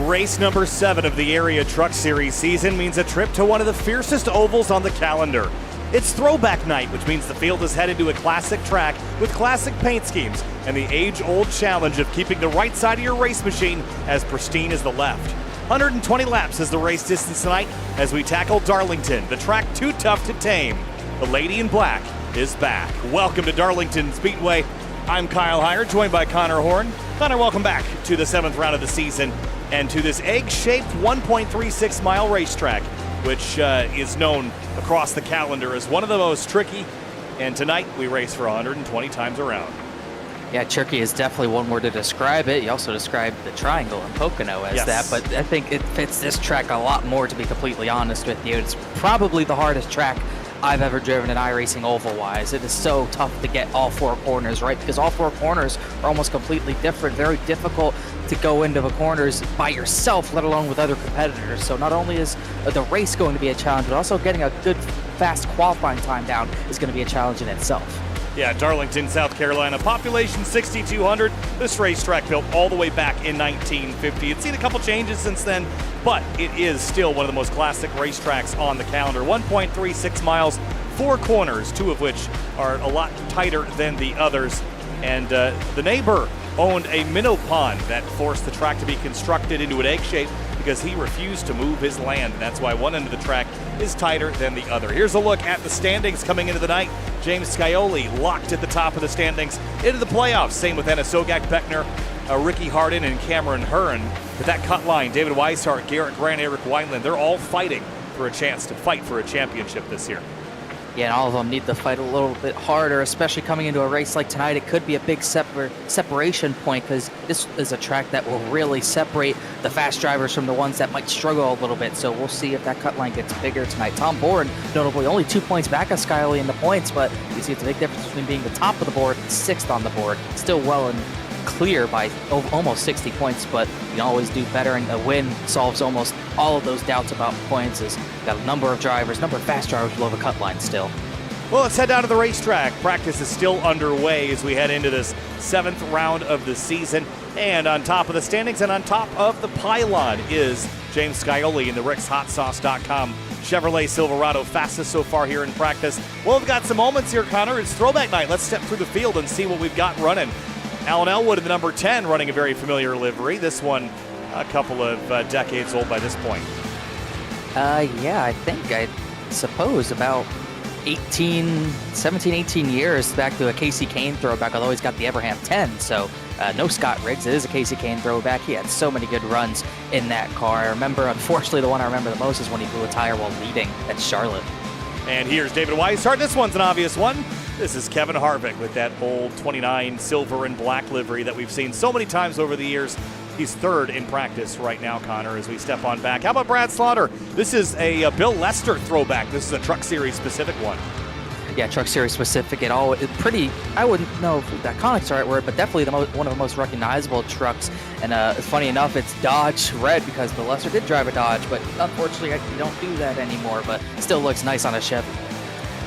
Race number 7 of the Area Truck Series season means a trip to one of the fiercest ovals on the calendar. It's throwback night, which means the field is headed to a classic track with classic paint schemes and the age-old challenge of keeping the right side of your race machine as pristine as the left. 120 laps is the race distance tonight as we tackle Darlington, the track too tough to tame. The lady in black is back. Welcome to Darlington Speedway. I'm Kyle Heyer, joined by Connor Horn. Connor, welcome back to the 7th round of the season and to this egg-shaped 1.36 mile racetrack, which is known across the calendar as one of the most tricky. And tonight we race for 120 times around. Yeah, tricky is definitely one word to describe it. You also described the triangle in Pocono as that, but I think it fits this track a lot more, to be completely honest with you. It's probably the hardest track I've ever driven in iRacing oval-wise. It is so tough to get all 4 corners right, because all 4 corners are almost completely different. Very difficult to go into the corners by yourself, let alone with other competitors. So not only is the race going to be a challenge, but also getting a good, fast qualifying time down is going to be a challenge in itself. Yeah, Darlington, South Carolina, population 6,200. This racetrack built all the way back in 1950. It's seen a couple changes since then, but it is still one of the most classic racetracks on the calendar. 1.36 miles, 4 corners, 2 of which are a lot tighter than the others. And the neighbor owned a minnow pond that forced the track to be constructed into an egg shape because he refused to move his land. And that's why one end of the track is tighter than the other. Here's a look at the standings coming into the night. James Scioli locked at the top of the standings into the playoffs. Same with Anna Sogak-Beckner, Ricky Hardin, and Cameron Hearn. But that cut line, David Weishart, Garrett Grant, Eric Wineland, they're all fighting for a chance to fight for a championship this year. Yeah, and all of them need to fight a little bit harder, especially coming into a race like tonight. It could be a big separation point, because this is a track that will really separate the fast drivers from the ones that might struggle a little bit. So we'll see if that cut line gets bigger tonight. Tom Bourne, notably, only 2 points back on Scioli in the points, but you see it's a big difference between being the top of the board and 6th on the board. Still well and clear by almost 60 points, but you can always do better, and a win solves almost all of those doubts about points. As got a number of fast drivers below the cut line still. Well, let's head down to the racetrack. Practice is still underway as we head into this 7th round of the season. And on top of the standings and on top of the pylon is James Scioli in the RicksHotSauce.com Chevrolet Silverado, fastest so far here in practice. Well, we've got some moments here, Connor. It's throwback night. Let's step through the field and see what we've got running. Alan Elwood in the number 10 running a very familiar livery. This one a couple of decades old by this point. Yeah, I suppose about 17, 18 years back to a Casey Kane throwback, although he's got the Everham 10, so no Scott Riggs. It is a Casey Kane throwback. He had so many good runs in that car. I remember, unfortunately, the one I remember the most is when he blew a tire while leading at Charlotte. And here's David Weishart. This one's an obvious one. This is Kevin Harvick with that old 29 silver and black livery that we've seen so many times over the years. He's 3rd in practice right now, Connor, as we step on back. How about Brad Slaughter? This is a Bill Lester throwback. This is a Truck Series specific one. Yeah, Truck Series specific. Pretty, I wouldn't know if that iconic's the right word, but definitely one of the most recognizable trucks. And funny enough, it's Dodge red, because Bill Lester did drive a Dodge, but unfortunately you don't do that anymore, but still looks nice on a Chevy.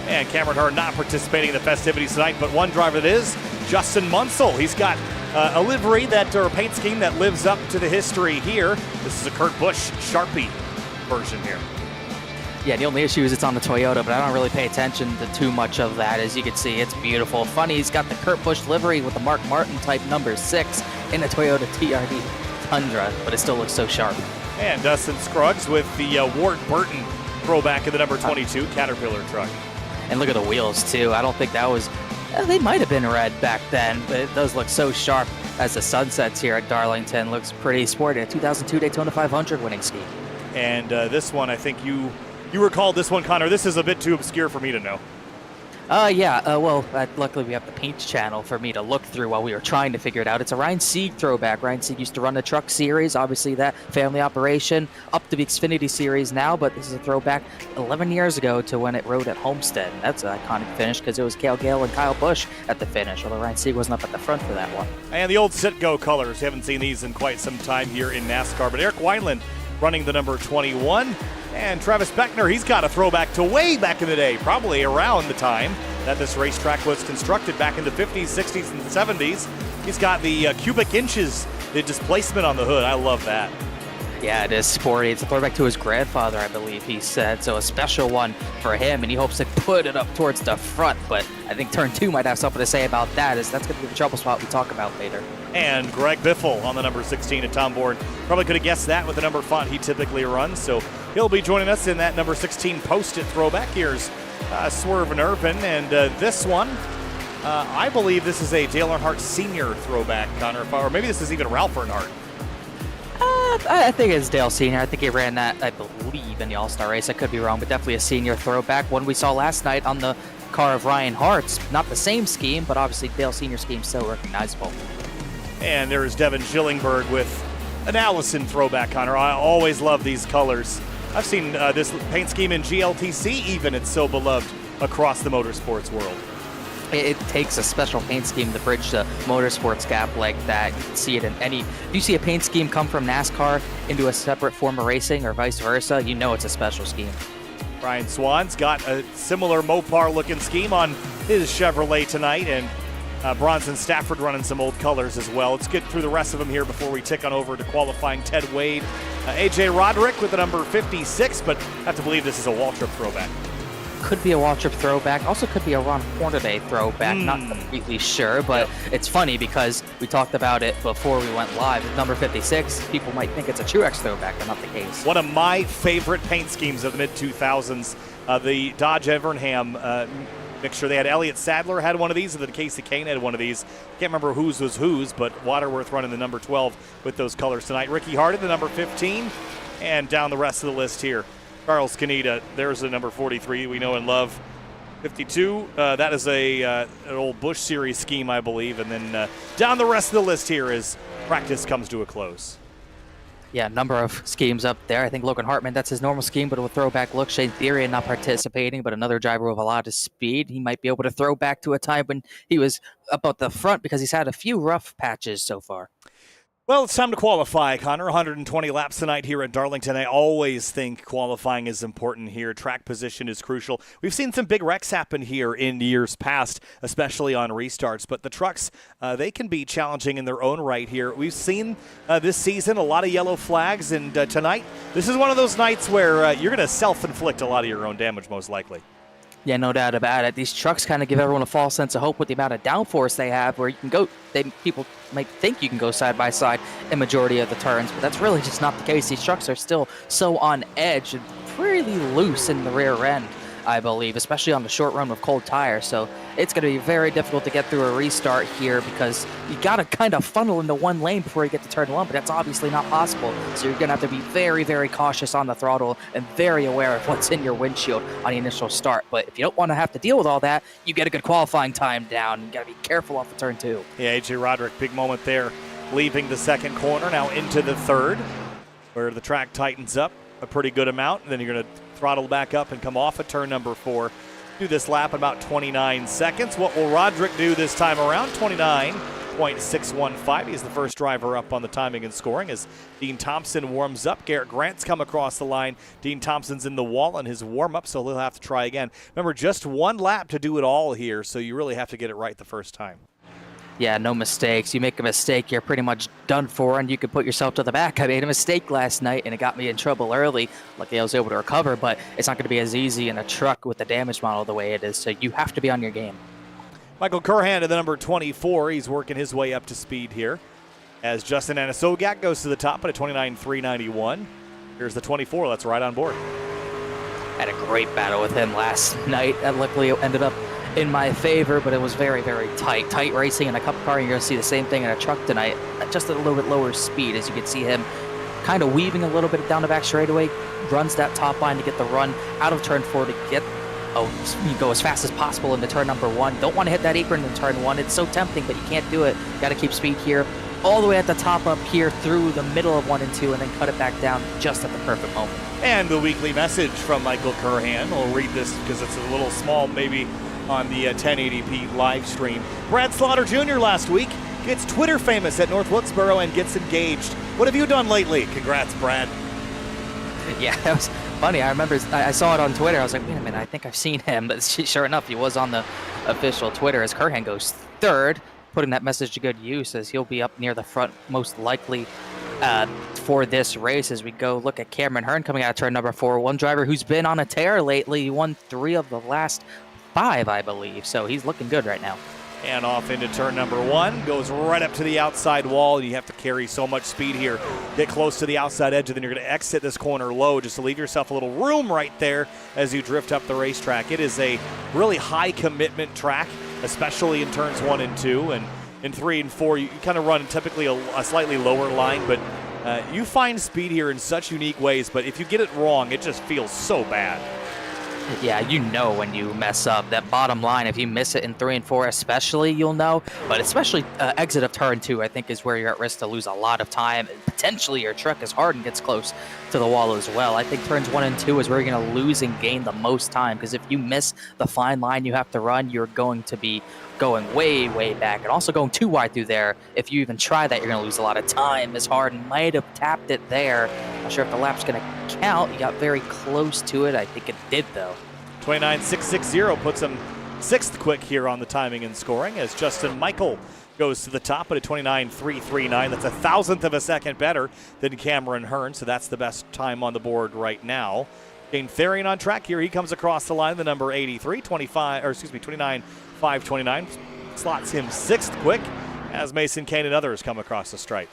And Cameron Hearn not participating in the festivities tonight, but one driver that is, Justin Munsell. He's got a livery or a paint scheme that lives up to the history here. This is a Kurt Busch Sharpie version here. Yeah, the only issue is it's on the Toyota, but I don't really pay attention to too much of that. As you can see, it's beautiful. Funny, he's got the Kurt Busch livery with the Mark Martin type number 6 in a Toyota TRD Tundra, but it still looks so sharp. And Dustin Scruggs with the Ward Burton throwback in the number 22 Caterpillar truck. And look at the wheels, too. I don't think that was... They might have been red back then, but it does look so sharp as the sun sets here at Darlington. Looks pretty sporty. A 2002 Daytona 500 winning scheme. And this one, I think you recalled this one, Connor. This is a bit too obscure for me to know. Luckily we have the paint channel for me to look through while we were trying to figure it out. It's a Ryan Sieg throwback. Ryan Sieg used to run the Truck Series, obviously that family operation, up to the Xfinity Series now, but this is a throwback 11 years ago to when it rode at Homestead. That's an iconic finish because it was Cale Gale and Kyle Busch at the finish, although Ryan Sieg wasn't up at the front for that one. And the old Citgo colors. You haven't seen these in quite some time here in NASCAR, but Eric Wineland running the number 21. And Travis Beckner, he's got a throwback to way back in the day, probably around the time that this racetrack was constructed back in the 50s, 60s, and 70s. He's got the cubic inches, the displacement on the hood. I love that. Yeah, it is sporty. It's a throwback to his grandfather, I believe he said. So a special one for him, and he hopes to put it up towards the front. But I think turn 2 might have something to say about that, as that's going to be the trouble spot we talk about later. And Greg Biffle on the number 16 at Tom Bourne. Probably could have guessed that with the number font he typically runs. So he'll be joining us in that number 16 post-it throwback. Here's Swerve and Irvin, and this one, I believe this is a Dale Earnhardt Sr. throwback, Connor, or maybe this is even Ralph Earnhardt. I think it's Dale Sr. I think he ran that, I believe, in the All-Star race. I could be wrong, but definitely a senior throwback. One we saw last night on the car of Ryan Hart's. Not the same scheme, but obviously Dale Sr. scheme still recognizable. And there's Devin Schillingberg with an Allison throwback, Connor. I always love these colors. I've seen this paint scheme in GLTC even. It's so beloved across the motorsports world. It takes a special paint scheme to bridge the motorsports gap like that. You can see it in any... If you see a paint scheme come from NASCAR into a separate form of racing or vice versa, you know it's a special scheme. Brian Swan's got a similar Mopar-looking scheme on his Chevrolet tonight, and Bronson Stafford running some old colors as well. Let's get through the rest of them here before we tick on over to qualifying Ted Wade. AJ Roderick with the number 56, but I have to believe this is a Waltrip throwback. Could be a Waltrip throwback, also could be a Ron Hornaday throwback, not completely sure, but it's funny because we talked about it before we went live. With number 56, people might think it's a Truex throwback, but not the case. One of my favorite paint schemes of the mid-2000s, the Dodge Evernham mixture. They had Elliott Sadler had one of these, and then Casey Kane had one of these. Can't remember whose was whose, but Waterworth running the number 12 with those colors tonight. Ricky Harden, the number 15, and down the rest of the list here. Charles Canita, there's the number 43 we know and love. 52, that is an old Busch Series scheme, I believe. And then down the rest of the list here as practice comes to a close. Yeah, number of schemes up there. I think Logan Hartman, that's his normal scheme, but with a throwback look. Shane Therian not participating, but another driver with a lot of speed. He might be able to throw back to a time when he was up at the front because he's had a few rough patches so far. Well, it's time to qualify, Connor. 120 laps tonight here at Darlington. I always think qualifying is important here. Track position is crucial. We've seen some big wrecks happen here in years past, especially on restarts. But the trucks, they can be challenging in their own right here. We've seen this season a lot of yellow flags, and tonight, this is one of those nights where you're going to self-inflict a lot of your own damage, most likely. Yeah, no doubt about it. These trucks kind of give everyone a false sense of hope with the amount of downforce they have, where you can go, people might think you can go side by side in majority of the turns, but that's really just not the case. These trucks are still so on edge and really loose in the rear end, I believe, especially on the short run with cold tires. So it's going to be very difficult to get through a restart here because you got to kind of funnel into one lane before you get to turn 1, but that's obviously not possible. So you're going to have to be very, very cautious on the throttle and very aware of what's in your windshield on the initial start. But if you don't want to have to deal with all that, you get a good qualifying time down. You got to be careful off of turn 2. Yeah, AJ Roderick, big moment there, leaving the second corner, now into the third, where the track tightens up a pretty good amount, and then you're going to throttle back up and come off of turn number 4. Do this lap in about 29 seconds. What will Roderick do this time around? 29.615. He's the first driver up on the timing and scoring as Dean Thompson warms up. Garrett Grant's come across the line. Dean Thompson's in the wall on his warm-up, so he'll have to try again. Remember, just one lap to do it all here, so you really have to get it right the first time. Yeah, no mistakes. You make a mistake, you're pretty much done for, and you could put yourself to the back. I made a mistake last night, and it got me in trouble early. Luckily, I was able to recover, but it's not going to be as easy in a truck with the damage model the way it is, so you have to be on your game. Michael Curhan to the number 24. He's working his way up to speed here as Justin Anisogak goes to the top at a 29.391. Here's the 24. That's right on board. Had a great battle with him last night, and luckily it ended up in my favor, but it was very, very tight racing in a cup car. You're going to see the same thing in a truck tonight, just at a little bit lower speed. As you can see him kind of weaving a little bit down the back straightaway, runs that top line to get the run out of turn 4 to get, you go as fast as possible into turn number 1. Don't want to hit that apron in turn 1. It's so tempting, but you can't do it. Got to keep speed here, all the way at the top up here through the middle of 1 and 2, and then cut it back down just at the perfect moment. And the weekly message from Michael Curhan. We'll read this because it's a little small, maybe on the 1080p live stream. Brad Slaughter Jr. last week gets Twitter famous at North Wilkesboro and gets engaged. What have you done lately? Congrats, Brad. Yeah, that was funny. I remember I saw it on Twitter. I was like, wait a minute, I think I've seen him. But sure enough, he was on the official Twitter as Curhan goes 3rd, putting that message to good use as he'll be up near the front most likely for this race as we go look at Cameron Hearn coming out of turn number 4. One driver who's been on a tear lately. He won 3 of the last 5, I believe. So he's looking good right now. And off into turn number 1, goes right up to the outside wall. You have to carry so much speed here. Get close to the outside edge, and then you're going to exit this corner low just to leave yourself a little room right there as you drift up the racetrack. It is a really high commitment track, especially in turns 1 and 2. And in 3 and 4, you kind of run typically a slightly lower line, but you find speed here in such unique ways. But if you get it wrong, it just feels so bad. Yeah, you know when you mess up. That bottom line, if you miss it in 3 and 4 especially, you'll know. But especially exit of turn 2, I think, is where you're at risk to lose a lot of time. Potentially your truck as hard and gets close to the wall as well. I think turns 1 and 2 is where you're going to lose and gain the most time, because if you miss the fine line you have to run, you're going to be going way, way back, and also going too wide through there. If you even try that, you're going to lose a lot of time, as Harden might have tapped it there. Not sure if the lap's going to count. You got very close to it. I think it did, though. 29.660 puts him 6th quick here on the timing and scoring, as Justin Michael goes to the top at a 29.339. That's a 1,000th of a second better than Cameron Hearn, so that's the best time on the board right now. Dane Therian on track here. He comes across the line, the number 83, 29.529. Slots him 6th quick as Mason Kane and others come across the stripe.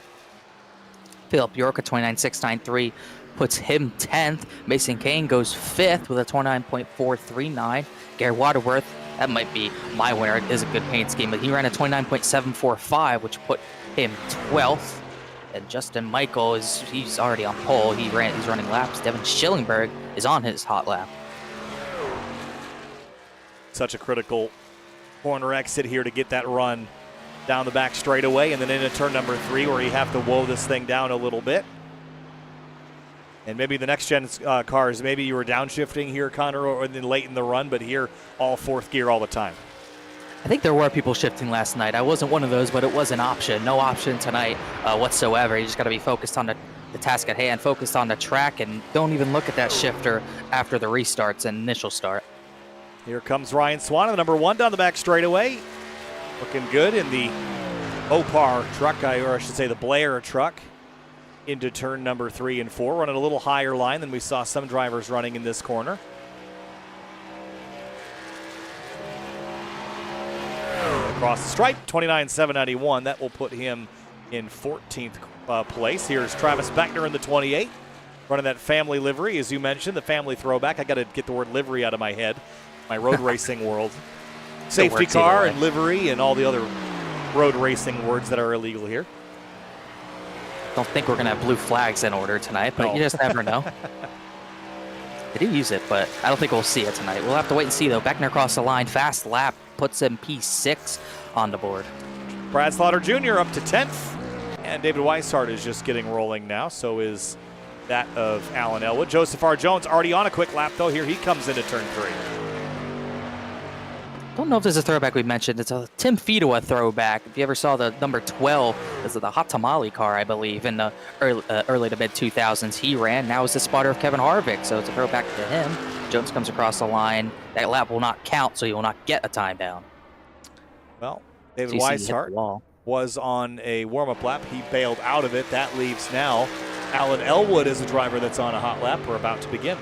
Philip York at 29.693 puts him 10th. Mason Kane goes 5th with a 29.439. Gary Waterworth, that might be my winner. It is a good paint scheme, but he ran a 29.745, which put him 12th. And Justin Michael he's already on pole. He's running laps. Devin Schillingberg is on his hot lap. Such a critical corner exit here to get that run down the back straightaway, and then into turn number 3 where you have to woe this thing down a little bit. And maybe the next gen cars, maybe you were downshifting here, Connor, or then late in the run, but here all 4th gear all the time. I think there were people shifting last night. I wasn't one of those, but it was an option. No option tonight whatsoever. You just got to be focused on the task at hand, focused on the track, and don't even look at that shifter after the restarts and initial start. Here comes Ryan Swan, the number 1 down the back straightaway. Looking good in the Opar truck, or I should say the Blair truck, into turn number 3 and 4. Running a little higher line than we saw some drivers running in this corner. Across the stripe, 29.791. That will put him in 14th place. Here's Travis Beckner in the 28. Running that family livery, as you mentioned, the family throwback. I got to get the word livery out of my head. My road racing world. Safety car and livery and all the other road racing words that are illegal here. Don't think we're going to have blue flags in order tonight, but you just never know. They do use it, but I don't think we'll see it tonight. We'll have to wait and see, though. Beckner across the line, fast lap, puts him P6 on the board. Brad Slaughter Jr. up to 10th, and David Weishart is just getting rolling now. So is that of Alan Elwood. Joseph R. Jones already on a quick lap, though. Here he comes into turn 3. Don't know if there's a throwback we mentioned. It's a Tim Fedewa throwback. If you ever saw the number 12, this is the Hot Tamale car, I believe, in the early to mid 2000s. He ran. Now is the spotter of Kevin Harvick, so it's a throwback to him. Jones comes across the line. That lap will not count, so you will not get a time down. Well, David Weishart was on a warm-up lap. He bailed out of it. That leaves now Alan Elwood as a driver that's on a hot lap. We're about to begin.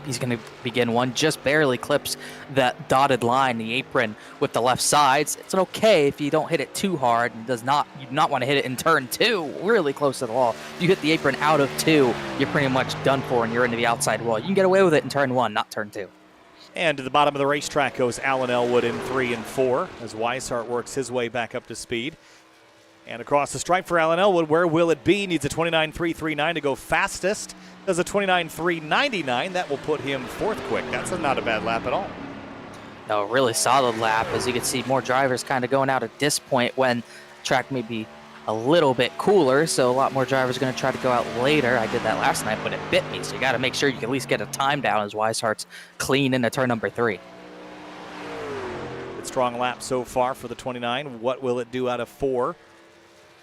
He's going to begin one, just barely clips that dotted line, the apron with the left sides. It's okay if you don't hit it too hard and you do not want to hit it in turn 2, really close to the wall. If you hit the apron out of 2, you're pretty much done for and you're into the outside wall. You can get away with it in turn 1, not turn 2. And to the bottom of the racetrack goes Alan Elwood in 3 and 4 as Weishart works his way back up to speed. And across the stripe for Alan Elwood, where will it be? Needs a 29.339 to go fastest. Does a 29.399. That will put him 4th quick. That's not a bad lap at all. No, really solid lap. As you can see, more drivers kind of going out at this point when track may be a little bit cooler, so a lot more drivers are going to try to go out later. I did that last night, but it bit me, so you got to make sure you can at least get a time down as Weishart's clean into turn number 3. Good strong lap so far for the 29. What will it do out of 4?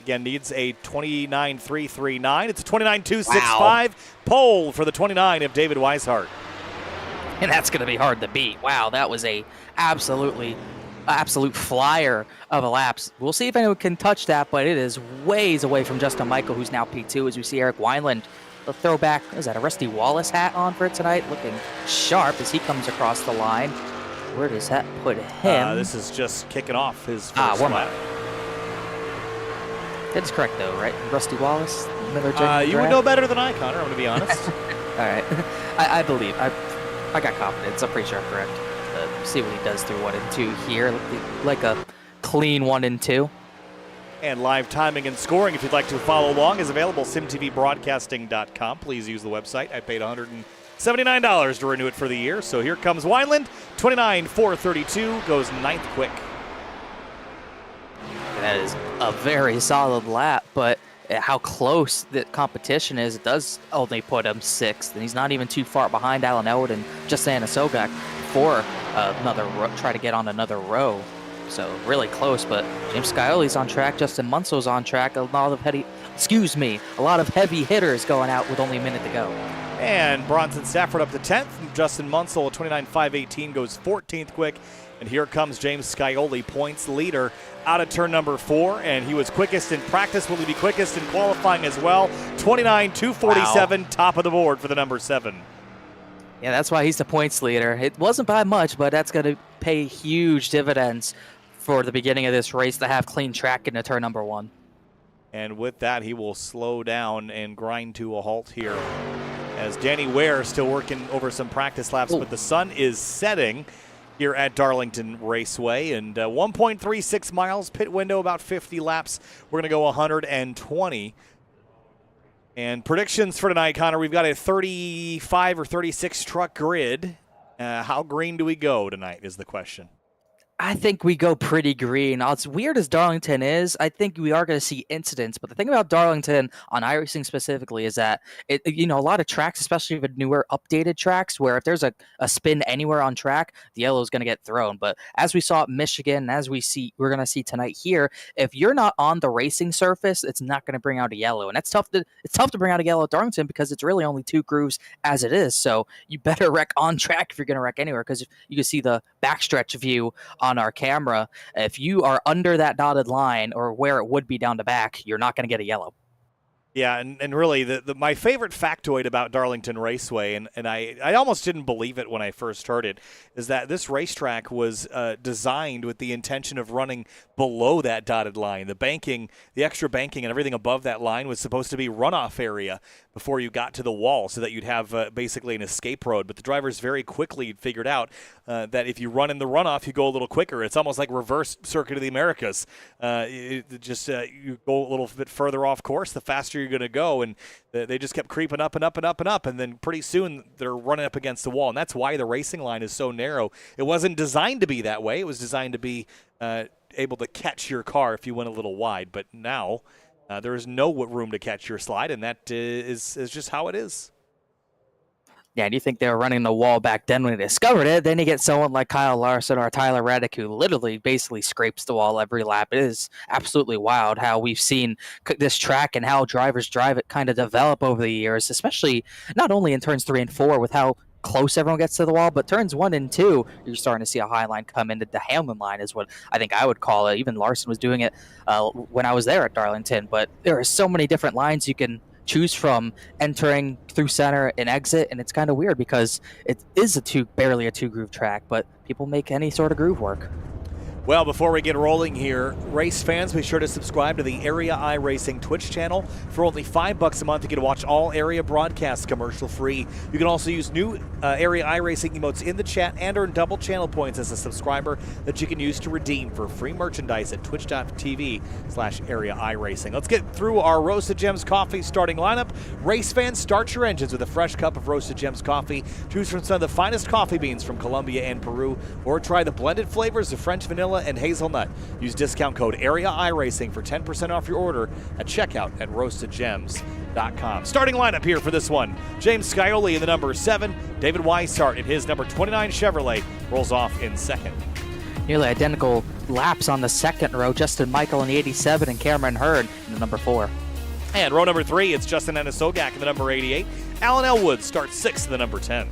Again, needs a 29.339. It's a 29.265 Wow. Pole for the 29 of David Weishart. And that's going to be hard to beat. Wow, that was a absolutely absolute flyer of a lap. We'll see if anyone can touch that, but it is ways away from Justin Michael, who's now P2, as we see Eric Wineland, the throwback, is that a Rusty Wallace hat on for tonight? Looking sharp as he comes across the line. Where does that put him? This is just kicking off his first lap. That is correct, though, right? Rusty Wallace? You would know better than I, Connor, I'm going to be honest. All right. I believe. I got confidence. I'm pretty sure I'm correct. See what he does through 1 and 2 here. Like a clean 1 and 2. And live timing and scoring, if you'd like to follow along, is available at simtvbroadcasting.com. Please use the website. I paid $179 to renew it for the year. So here comes Wineland, 29.432, goes 9th quick. That is a very solid lap, but how close the competition is, it does only put him 6th, and he's not even too far behind Alan Elwood and Justin Sogak for try to get on another row. So really close, but James Scioli's on track, Justin Munso's on track, a lot of heavy hitters going out with only a minute to go. And Bronson Stafford up to 10th, Justin Munsell at 29.518 goes 14th quick. And here comes James Scioli, points leader, out of turn number 4, and he was quickest in practice. Will he be quickest in qualifying as well? 29.247, wow. Top of the board for the number 7. Yeah, that's why he's the points leader. It wasn't by much, but that's going to pay huge dividends for the beginning of this race to have clean track into turn number 1. And with that, he will slow down and grind to a halt here, as Danny Ware is still working over some practice laps, but the sun is setting here at Darlington Raceway, and 1.36 miles, pit window about 50 laps. We're going to go 120. And predictions for tonight, Connor, we've got a 35 or 36 truck grid. How green do we go tonight is the question. I think we go pretty green. As weird as Darlington is, I think we are going to see incidents. But the thing about Darlington on iRacing specifically is that a lot of tracks, especially the newer updated tracks, where if there's a spin anywhere on track, the yellow is going to get thrown. But as we saw at Michigan, as we're going to see tonight here, if you're not on the racing surface, it's not going to bring out a yellow, and it's tough to bring out a yellow at Darlington because it's really only 2 grooves as it is. So you better wreck on track if you're going to wreck anywhere, because you can see the backstretch view on our camera. If you are under that dotted line or where it would be down the back, you're not going to get a yellow. Yeah, and really, my favorite factoid about Darlington Raceway, and I almost didn't believe it when I first heard it, is that this racetrack was designed with the intention of running below that dotted line. The banking, the extra banking and everything above that line was supposed to be runoff area before you got to the wall, so that you'd have basically an escape road. But the drivers very quickly figured out that if you run in the runoff, you go a little quicker. It's almost like reverse Circuit of the Americas. You go a little bit further off course, the faster you're going to go, and they just kept creeping up and up and up and up, and then pretty soon they're running up against the wall, and that's why the racing line is so narrow. It wasn't designed to be that way. It was designed to be able to catch your car if you went a little wide, but now there is no room to catch your slide, and that is just how it is. Yeah, and you think they were running the wall back then when they discovered it. Then you get someone like Kyle Larson or Tyler Reddick who literally basically scrapes the wall every lap. It is absolutely wild how we've seen this track and how drivers drive it kind of develop over the years, especially not only in turns 3 and 4 with how close everyone gets to the wall, but turns 1 and 2, you're starting to see a high line come into the Hamlin line is what I think I would call it. Even Larson was doing it when I was there at Darlington, but there are so many different lines you can choose from entering through center and exit, and it's kind of weird because it is barely a 2 groove track, but people make any sort of groove work. Well, before we get rolling here, race fans, be sure to subscribe to the Area iRacing Twitch channel. For only $5 a month, you can watch all area broadcasts commercial-free. You can also use new Area iRacing emotes in the chat and earn double channel points as a subscriber that you can use to redeem for free merchandise at twitch.tv/Area iRacing. Let's get through our Roasted Gems Coffee starting lineup. Race fans, start your engines with a fresh cup of Roasted Gems Coffee. Choose from some of the finest coffee beans from Colombia and Peru, or try the blended flavors of French vanilla and hazelnut. Use discount code Area iRacing for 10% off your order at checkout at roastedgems.com. Starting lineup here for this one. James Scioli in the number 7. David Weishart in his number 29 Chevrolet rolls off in second. Nearly identical laps on the second row. Justin Michael in the 87 and Cameron Hurd in the number 4. And row number 3, it's Justin Sogak in the number 88. Alan Elwood starts 6th in the number 10.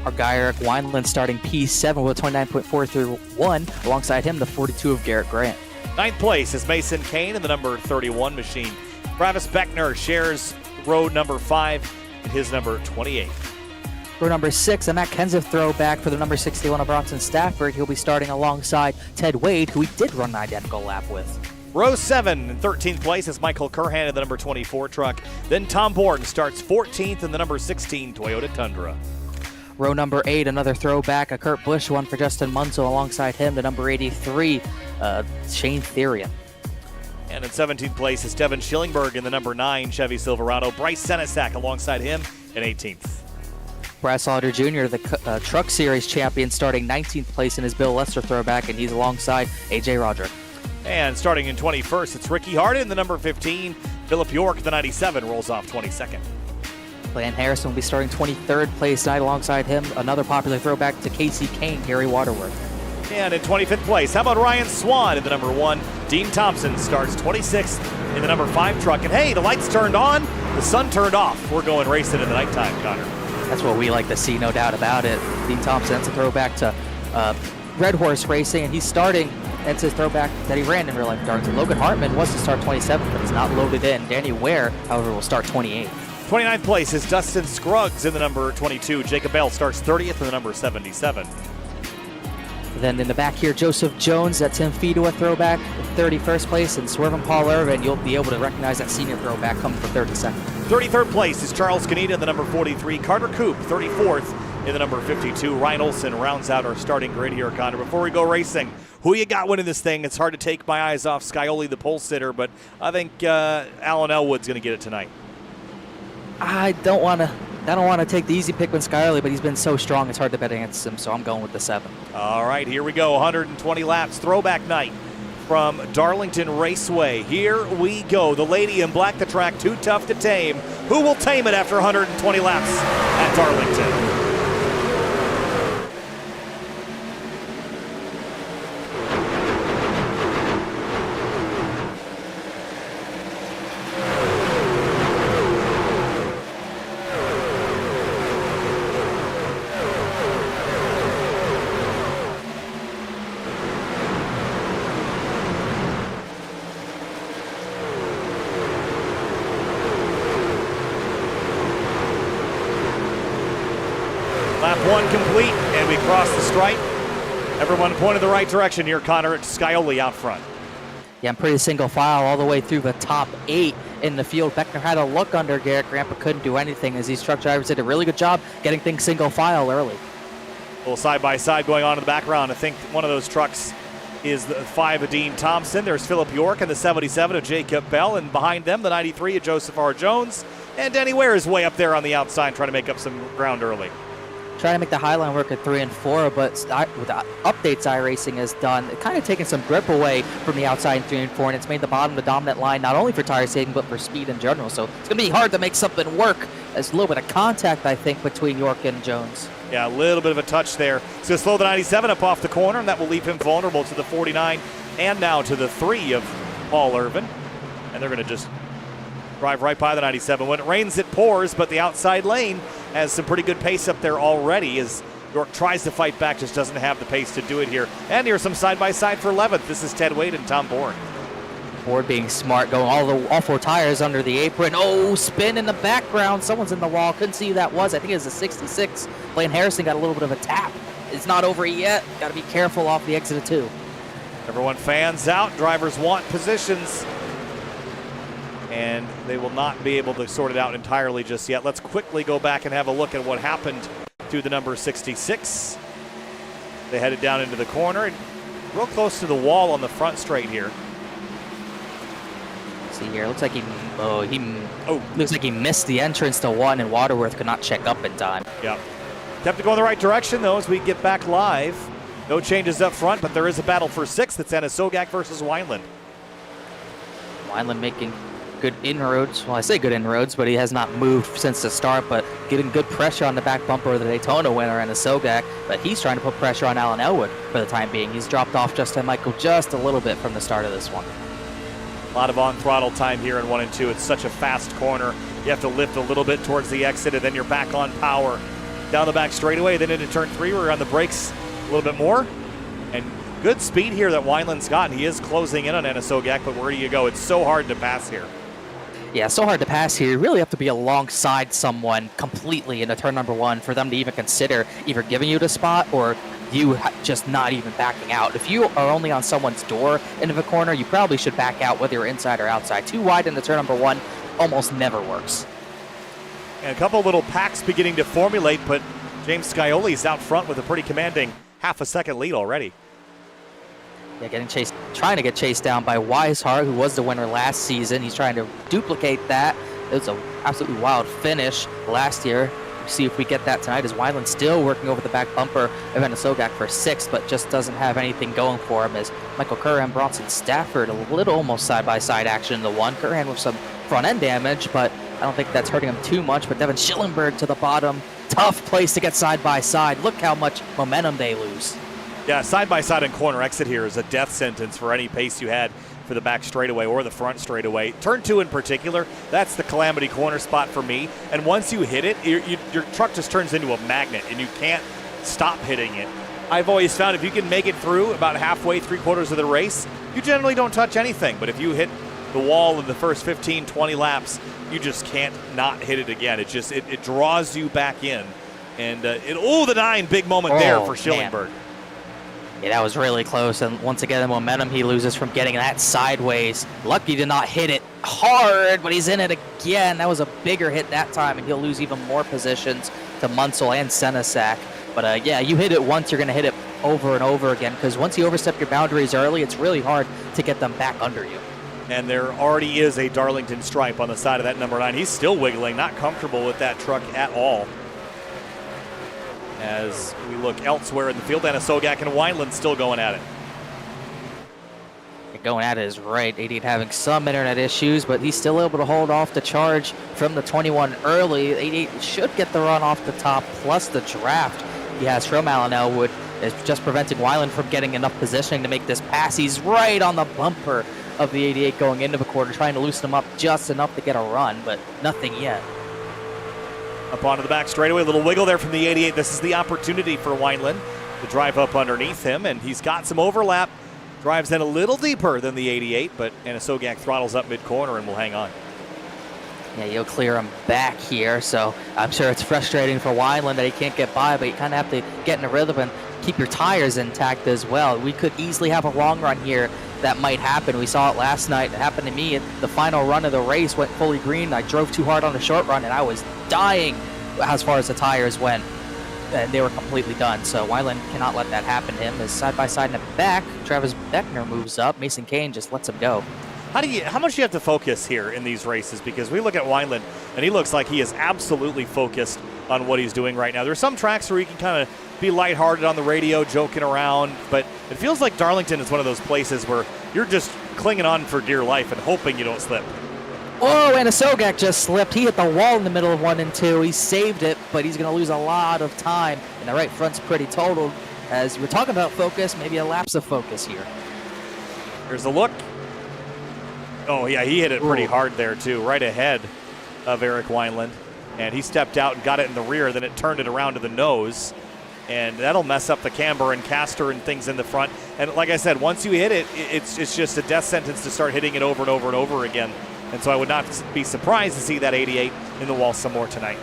Our guy Eric Wineland starting P7 with a 29.431. Alongside him, the 42 of Garrett Grant. Ninth place is Mason Kane in the number 31 machine. Travis Beckner shares row number 5 and his number 28. Row number 6, a Matt Kenseth throwback for the number 61 of Bronson Stafford. He'll be starting alongside Ted Wade, who he did run an identical lap with. Row 7 in 13th place is Michael Curhan in the number 24 truck. Then Tom Borden starts 14th in the number 16 Toyota Tundra. Row number 8, another throwback, a Kurt Busch one for Justin Munsell. Alongside him, the number 83, Shane Therian. And in 17th place is Devin Schillingberg in the number 9 Chevy Silverado. Bryce Senesac alongside him in 18th. Brad Slaughter Jr., the Truck Series champion, starting 19th place in his Bill Lester throwback, and he's alongside A.J. Roderick. And starting in 21st, it's Ricky Harden, the number 15. Philip York, the 97, rolls off 22nd. Glenn Harrison will be starting 23rd place tonight alongside him. Another popular throwback to Casey Kane, Gary Waterworth. And in 25th place, how about Ryan Swan in the number 1? Dean Thompson starts 26th in the number 5 truck. And hey, the lights turned on, the sun turned off. We're going racing in the nighttime, Connor. That's what we like to see, no doubt about it. Dean Thompson, that's a throwback to Red Horse Racing, and he's starting. That's his throwback that he ran in real life Darlington. Logan Hartman was to start 27th, but he's not loaded in. Danny Ware, however, will start 28th. 29th place is Dustin Scruggs in the number 22. Jacob Bell starts 30th in the number 77. Then in the back here, Joseph Jones, that Tim Fedua throwback, 31st place, and Swervin' Paul Irvin, you'll be able to recognize that senior throwback coming from 32nd. 33rd place is Charles Canita in the number 43. Carter Coop, 34th in the number 52. Ryan Olson rounds out our starting grid here, Connor. Before we go racing, who you got winning this thing? It's hard to take my eyes off Scioli, the pole sitter, but I think Alan Elwood's going to get it tonight. I don't want to take the easy pick with Scioli, but he's been so strong it's hard to bet against him, so I'm going with the 7. All right, here we go. 120 laps, throwback night from Darlington Raceway. Here we go. The lady in black, the track too tough to tame. Who will tame it after 120 laps at Darlington? Lap 1 complete, and we cross the stripe. Everyone pointed the right direction here, Connor. It's Scioli out front. Yeah, I'm pretty single file all the way through the top 8 in the field. Beckner had a look under Garrett Grant, but couldn't do anything as these truck drivers did a really good job getting things single file early. A little side-by-side going on in the background. I think one of those trucks is the 5 of Dean Thompson. There's Philip York and the 77 of Jacob Bell, and behind them, the 93 of Joseph R. Jones. And Danny Ware is way up there on the outside trying to make up some ground early. Trying to make the Highline work at 3 and 4, but with the updates iRacing has done, it kind of taken some grip away from the outside in 3 and 4, and it's made the bottom the dominant line, not only for tire saving, but for speed in general. So it's going to be hard to make something work. There's a little bit of contact, I think, between York and Jones. Yeah, a little bit of a touch there. It's going to slow the 97 up off the corner, and that will leave him vulnerable to the 49 and now to the 3 of Paul Irvin. And they're going to just drive right by the 97. When it rains, it pours, but the outside lane has some pretty good pace up there already as York tries to fight back, just doesn't have the pace to do it here. And here's some side-by-side for 11th. This is Ted Wade and Tom Borden. Ford being smart, going all 4 tires under the apron. Oh, spin in the background. Someone's in the wall. Couldn't see who that was. I think it was a 66. Blaine Harrison got a little bit of a tap. It's not over yet. Got to be careful off the exit of 2. Everyone fans out. Drivers want positions. And they will not be able to sort it out entirely just yet. Let's quickly go back and have a look at what happened to the number 66. They headed down into the corner and real close to the wall on the front straight here. See here, looks like he looks like he missed the entrance to 1, and Waterworth could not check up in time. Yeah, have to go in the right direction though as we get back live. No changes up front, but there is a battle for 6th. It's Anna Sogak versus Wineland. Wineland making good inroads. Well, I say good inroads, but he has not moved since the start, but getting good pressure on the back bumper of the Daytona winner and the Sogak, but he's trying to put pressure on Alan Elwood for the time being. He's dropped off Justin Michael just a little bit from the start of this one. A lot of on-throttle time here in 1 and 2. It's such a fast corner. You have to lift a little bit towards the exit, and then you're back on power. down the back straightaway, then into turn 3. We're on the brakes a little bit more. And good speed here that Wineland's got. He is closing in on Anisogak, but where do you go? It's so hard to pass here. Yeah, so hard to pass here. You really have to be alongside someone completely into turn number 1 for them to even consider either giving you the spot or you just not even backing out. If you are only on someone's door into the corner, you probably should back out whether you're inside or outside. Too wide into turn number 1 almost never works. And a couple little packs beginning to formulate, but James Scioli's out front with a pretty commanding half a second lead already. Yeah, trying to get chased down by Weishart, who was the winner last season. He's trying to duplicate that. It was an absolutely wild finish last year. We'll see if we get that tonight, as Wineland still working over the back bumper of Anisogak for 6th, but just doesn't have anything going for him, as Michael Curran, Bronson Stafford, a little almost side-by-side action in the 1. Curran with some front-end damage, but I don't think that's hurting him too much. But Devin Schillenberg to the bottom. Tough place to get side-by-side. Look how much momentum they lose. Yeah, side-by-side and corner exit here is a death sentence for any pace you had for the back straightaway or the front straightaway. Turn 2 in particular, that's the calamity corner spot for me. And once you hit it, your truck just turns into a magnet and you can't stop hitting it. I've always found if you can make it through about halfway, 3/4 of the race, you generally don't touch anything. But if you hit the wall in the first 15, 20 laps, you just can't not hit it again. It draws you back in. And the 9, big moment there for Schillenberg. Man. Yeah, that was really close, and once again, the momentum he loses from getting that sideways. Lucky to not hit it hard, but he's in it again. That was a bigger hit that time, and he'll lose even more positions to Munsell and Senesac. But yeah, you hit it once, you're going to hit it over and over again, because once you overstep your boundaries early, it's really hard to get them back under you. And there already is a Darlington stripe on the side of that number 9. He's still wiggling, not comfortable with that truck at all. As we look elsewhere in the field, Anisogak and Wineland still going at it. Going at it is right. 88 having some internet issues, but he's still able to hold off the charge from the 21 early. 88 should get the run off the top, plus the draft he has from Alan Elwood is just preventing Wineland from getting enough positioning to make this pass. He's right on the bumper of the 88 going into the quarter, trying to loosen him up just enough to get a run, but nothing yet. Up onto the back straightaway, a little wiggle there from the 88. This is the opportunity for Wineland to drive up underneath him, and he's got some overlap. Drives in a little deeper than the 88, but Anisogak throttles up mid-corner and will hang on. Yeah, you'll clear him back here, so I'm sure it's frustrating for Wineland that he can't get by, but you kind of have to get in a rhythm and keep your tires intact as well. We could easily have a long run here that might happen. We saw it last night. It happened to me. The final run of the race went fully green. I drove too hard on the short run, and I was dying as far as the tires went, and they were completely done. So Wineland cannot let that happen to him. As side-by-side in the back, Travis Beckner moves up. Mason Kane just lets him go. How much do you have to focus here in these races? Because we look at Wineland, and he looks like he is absolutely focused on what he's doing right now. There's some tracks where he can kind of be lighthearted on the radio, joking around, but it feels like Darlington is one of those places where you're just clinging on for dear life and hoping you don't slip. Oh, Anisogak just slipped. He hit the wall in the middle of 1 and 2. He saved it, but he's going to lose a lot of time. And the right front's pretty totaled. As we're talking about focus, maybe a lapse of focus here. Here's a look. Oh, yeah, he hit it pretty hard there, too, right ahead of Eric Wineland. And he stepped out and got it in the rear, then it turned it around to the nose. And that'll mess up the camber and caster and things in the front. And like I said, once you hit it, it's just a death sentence to start hitting it over and over and over again. And so I would not be surprised to see that 88 in the wall some more tonight.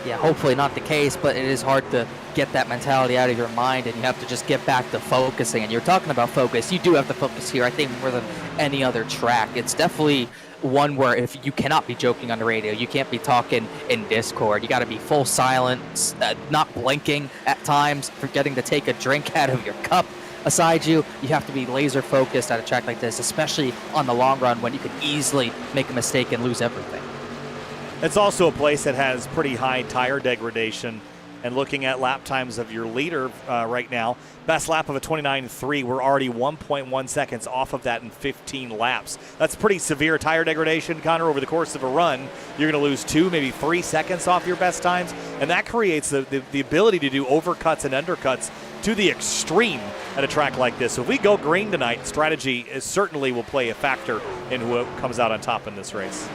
Yeah, hopefully not the case, but it is hard to get that mentality out of your mind, and you have to just get back to focusing. And you're talking about focus. You do have to focus here, I think, more than any other track. It's definitely one where if you cannot be joking on the radio, you can't be talking in Discord. You got to be full silence, not blinking at times, forgetting to take a drink out of your cup aside you. You have to be laser focused at a track like this, especially on the long run when you could easily make a mistake and lose everything. It's also a place that has pretty high tire degradation. And looking at lap times of your leader right now, best lap of a 29.3, we're already 1.1 seconds off of that in 15 laps. That's pretty severe tire degradation, Connor, over the course of a run. You're going to lose 2, maybe 3 seconds off your best times, and that creates the ability to do overcuts and undercuts to the extreme at a track like this. So if we go green tonight, strategy certainly will play a factor in who comes out on top in this race.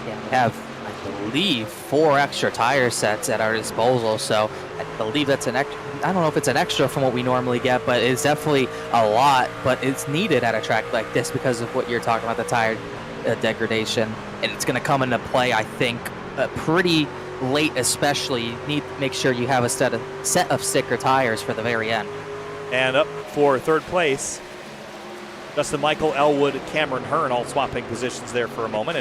Yeah, we have, I believe 4 extra tire sets at our disposal. So I believe that's an extra. I don't know if it's an extra from what we normally get, but it's definitely a lot. But it's needed at a track like this because of what you're talking about, the tire degradation, and it's going to come into play, I think, pretty late. Especially, you need to make sure you have a set of sticker tires for the very end. And up for third place, Justin Michael, Elwood, Cameron Hearn, all swapping positions there for a moment,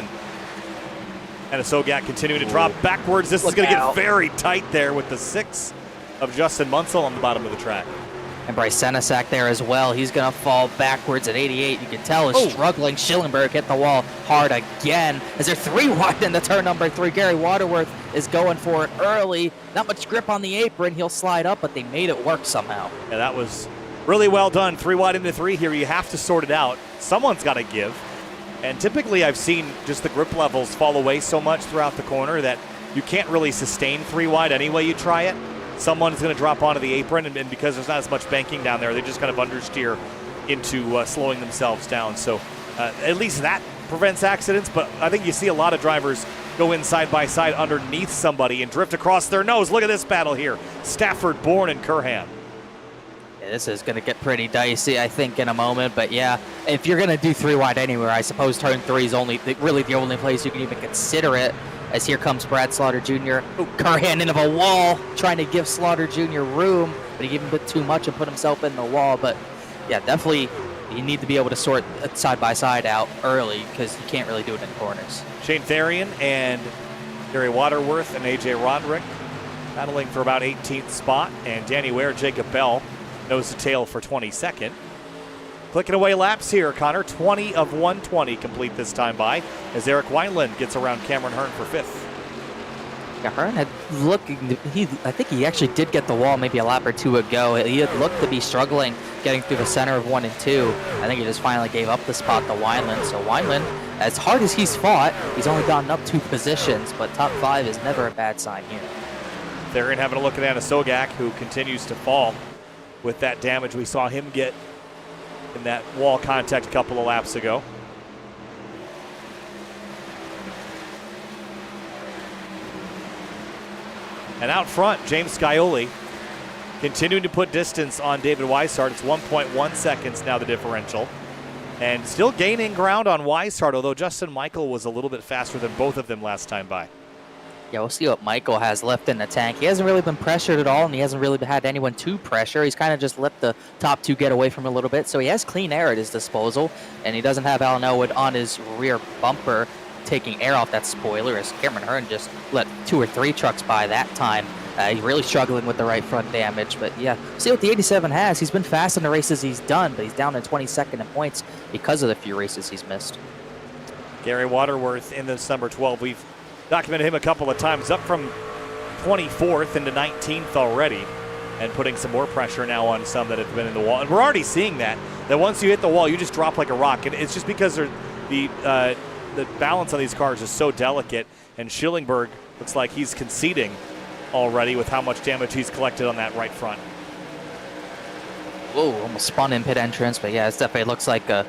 and a Sogak continuing to drop backwards. This is going to get very tight there with the 6 of Justin Munsell on the bottom of the track. And Bryce Senesac there as well. He's going to fall backwards at 88. You can tell is struggling. Schillenberg hit the wall hard again. As they're 3 wide into turn number 3. Gary Waterworth is going for it early. Not much grip on the apron. He'll slide up, but they made it work somehow. Yeah, that was really well done. 3 wide into 3 here. You have to sort it out. Someone's got to give. And typically I've seen just the grip levels fall away so much throughout the corner that you can't really sustain 3 wide any way you try it. Someone's going to drop onto the apron, and because there's not as much banking down there, they just kind of understeer into slowing themselves down. So at least that prevents accidents, but I think you see a lot of drivers go in side by side underneath somebody and drift across their nose. Look at this battle here. Stafford, Bourne, and Curhan. Yeah, this is going to get pretty dicey, I think, in a moment. But yeah, if you're going to do 3 wide anywhere, I suppose turn 3 is really the only place you can even consider it. As here comes Brad Slaughter Jr. Curhan into a wall, trying to give Slaughter Jr. room, but he gave him a bit too much and put himself in the wall. But yeah, definitely you need to be able to sort side by side out early because you can't really do it in corners. Shane Therian and Gary Waterworth and AJ Roderick battling for about 18th spot, and Danny Ware, Jacob Bell nose to tail for 22nd. Clicking away laps here, Connor. 20 of 120 complete this time by, as Eric Wineland gets around Cameron Hearn for 5th. Yeah, Hearn had I think he actually did get the wall maybe a lap or 2 ago. He had looked to be struggling getting through the center of 1 and 2. I think he just finally gave up the spot to Wineland. So Wineland, as hard as he's fought, he's only gotten up 2 positions, but top 5 is never a bad sign here. They're having a look at Anna Sogak, who continues to fall with that damage we saw him get in that wall contact a couple of laps ago. And out front, James Scioli continuing to put distance on David Weishart. It's 1.1 seconds now, the differential. And still gaining ground on Weishart, although Justin Michael was a little bit faster than both of them last time by. Yeah, we'll see what Michael has left in the tank. He hasn't really been pressured at all, and he hasn't really had anyone to pressure. He's kind of just let the top 2 get away from him a little bit. So he has clean air at his disposal, and he doesn't have Alan Elwood on his rear bumper taking air off that spoiler, as Cameron Hearn just let 2 or 3 trucks by that time. He's really struggling with the right front damage. But yeah, see what the 87 has. He's been fast in the races he's done, but he's down in 22nd in points because of the few races he's missed. Gary Waterworth in this number 12. We've documented him a couple of times, up from 24th into 19th already, and putting some more pressure now on some that have been in the wall. And we're already seeing that once you hit the wall, you just drop like a rock. And it's just because the balance on these cars is so delicate, and Schillenberg looks like he's conceding already with how much damage he's collected on that right front. Whoa, almost spun in pit entrance, but yeah, it definitely looks like a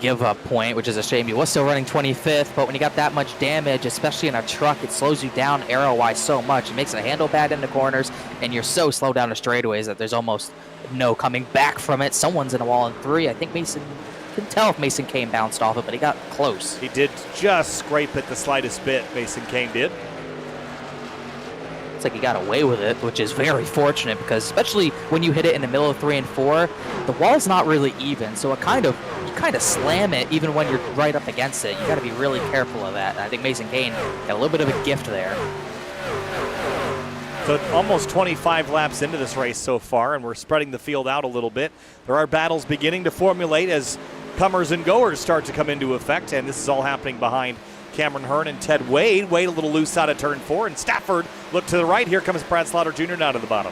give-up point, which is a shame. He was still running 25th, but when you got that much damage, especially in a truck, it slows you down aero-wise so much. It makes it handle bad in the corners, and you're so slow down the straightaways that there's almost no coming back from it. Someone's in a wall in 3. I think Mason, couldn't tell if Mason Kane bounced off it, but he got close. He did just scrape it the slightest bit, Mason Kane did. Like he got away with it, which is very fortunate, because especially when you hit it in the middle of 3 and 4, the wall's not really even, so you kind of slam it even when you're right up against it. You got to be really careful of that. And I think Mason Kane got a little bit of a gift there. So almost 25 laps into this race so far, and we're spreading the field out a little bit. There are battles beginning to formulate as comers and goers start to come into effect, and this is all happening behind Cameron Hearn and Ted Wade. Wade a little loose out of turn 4, and Stafford look to the right. Here comes Brad Slaughter Jr. down to the bottom.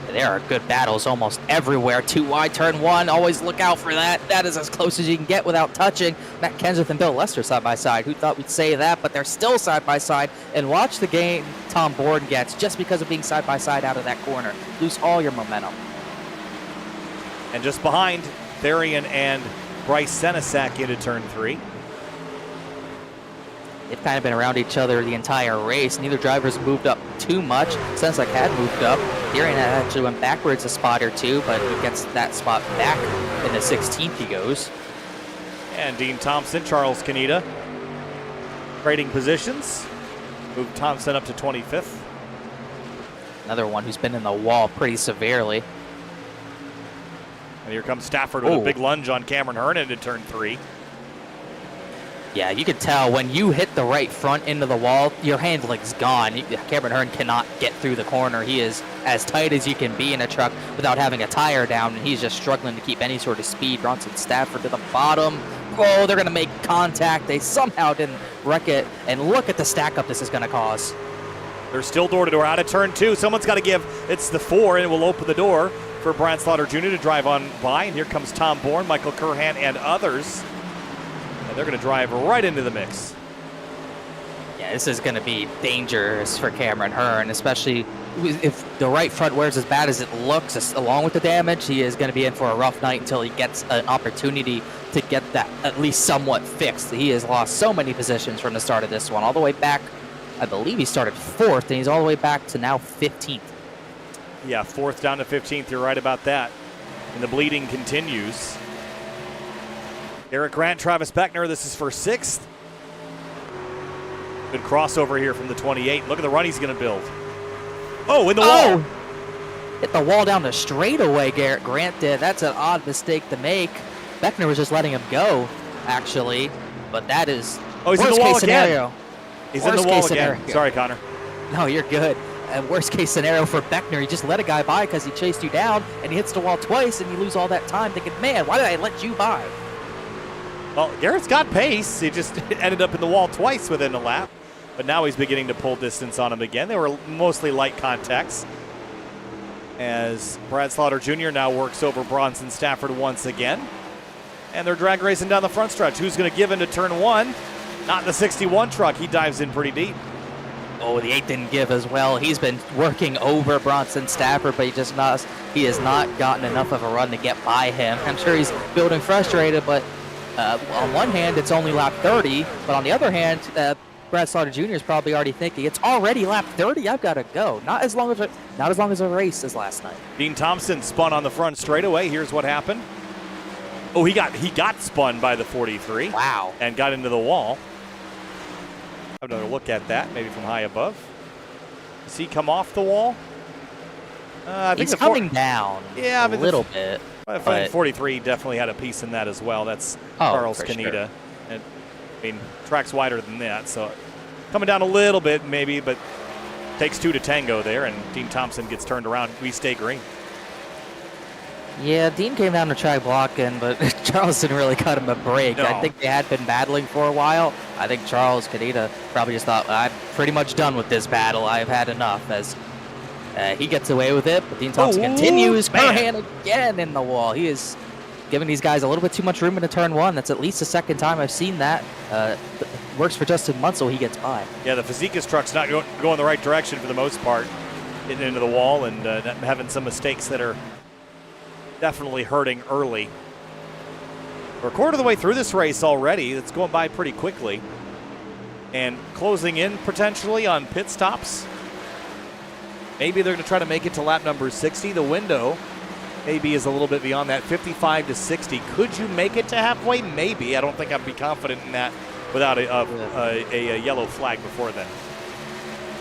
There are good battles almost everywhere. 2 wide, turn 1. Always look out for that. That is as close as you can get without touching. Matt Kenseth and Bill Lester side by side. Who thought we'd say that? But they're still side by side. And watch the gain Tom Bourne gets just because of being side by side out of that corner. Lose all your momentum. And just behind, Therian and Bryce Senesac into turn 3. they've kind of been around each other the entire race. Neither driver's moved up too much. Senselak had moved up. Deering actually went backwards a spot or two, but he gets that spot back in the 16th he goes. And Dean Thompson, Charles Kaneda trading positions. Moved Thompson up to 25th. Another one who's been in the wall pretty severely. And here comes Stafford with a big lunge on Cameron Hearn into turn 3. Yeah, you could tell when you hit the right front into the wall, your handling's gone. Cameron Hearn cannot get through the corner. He is as tight as you can be in a truck without having a tire down, and he's just struggling to keep any sort of speed. Bronson Stafford to the bottom. Oh, they're going to make contact. They somehow didn't wreck it, and look at the stack up this is going to cause. They're still door-to-door out of turn 2. Someone's got to give. It's the 4, and it will open the door for Brad Slaughter Jr. to drive on by. And here comes Tom Bourne, Michael Curhan, and others. And they're going to drive right into the mix. Yeah, this is going to be dangerous for Cameron Hearn, especially if the right front wears as bad as it looks, along with the damage. He is going to be in for a rough night until he gets an opportunity to get that at least somewhat fixed. He has lost so many positions from the start of this one, all the way back. I believe he started 4th, and he's all the way back to now 15th. Yeah, 4th down to 15th. You're right about that. And the bleeding continues. Eric Grant, Travis Beckner, this is for 6th. Good crossover here from the 28. Look at the run he's going to build. Oh, in the wall. Hit the wall down the straightaway, Garrett Grant did. That's an odd mistake to make. Beckner was just letting him go, actually. But that is he's in the wall scenario. Again. He's in the wall again. Scenario. Sorry, Connor. No, you're good. Worst case scenario for Beckner, he just let a guy by because he chased you down, and he hits the wall twice, and you lose all that time thinking, man, why did I let you by? Well, Garrett's got pace. He just ended up in the wall twice within a lap. But now he's beginning to pull distance on him again. They were mostly light contacts. As Brad Slaughter Jr. now works over Bronson Stafford once again. And they're drag racing down the front stretch. Who's going to give into turn 1? Not the 61 truck. He dives in pretty deep. Oh, the 8 didn't give as well. He's been working over Bronson Stafford, but he has not gotten enough of a run to get by him. I'm sure he's building frustrated, but on one hand, it's only lap 30, but on the other hand, Brad Slaughter Jr. is probably already thinking, it's already lap 30, I've got to go. Not as long as a race as last night. Dean Thompson spun on the front straightaway. Here's what happened. Oh, he got spun by the 43. Wow. And got into the wall. Have another look at that, maybe from high above. Does he come off the wall? I think he's coming down a little bit. I think 43 definitely had a piece in that as well. That's Charles Kaneda. Sure. And, I mean, track's wider than that, so coming down a little bit maybe, but takes 2 to tango there, and Dean Thompson gets turned around. We stay green. Yeah, Dean came down to try blocking, but Charles didn't really cut him a break. No. I think they had been battling for a while. I think Charles Kaneda probably just thought, I'm pretty much done with this battle. I've had enough, as he gets away with it, but Dean Thompson continues. Curhan again in the wall. He is giving these guys a little bit too much room into turn 1. That's at least the second time I've seen that. Works for Justin Munsell. He gets by. Yeah, the Fazekas truck's not going the right direction for the most part, getting into the wall and having some mistakes that are definitely hurting early. We're a quarter of the way through this race already. It's going by pretty quickly. And closing in potentially on pit stops. Maybe they're going to try to make it to lap number 60. The window maybe is a little bit beyond that, 55 to 60. Could you make it to halfway? Maybe. I don't think I'd be confident in that without a yellow flag before then.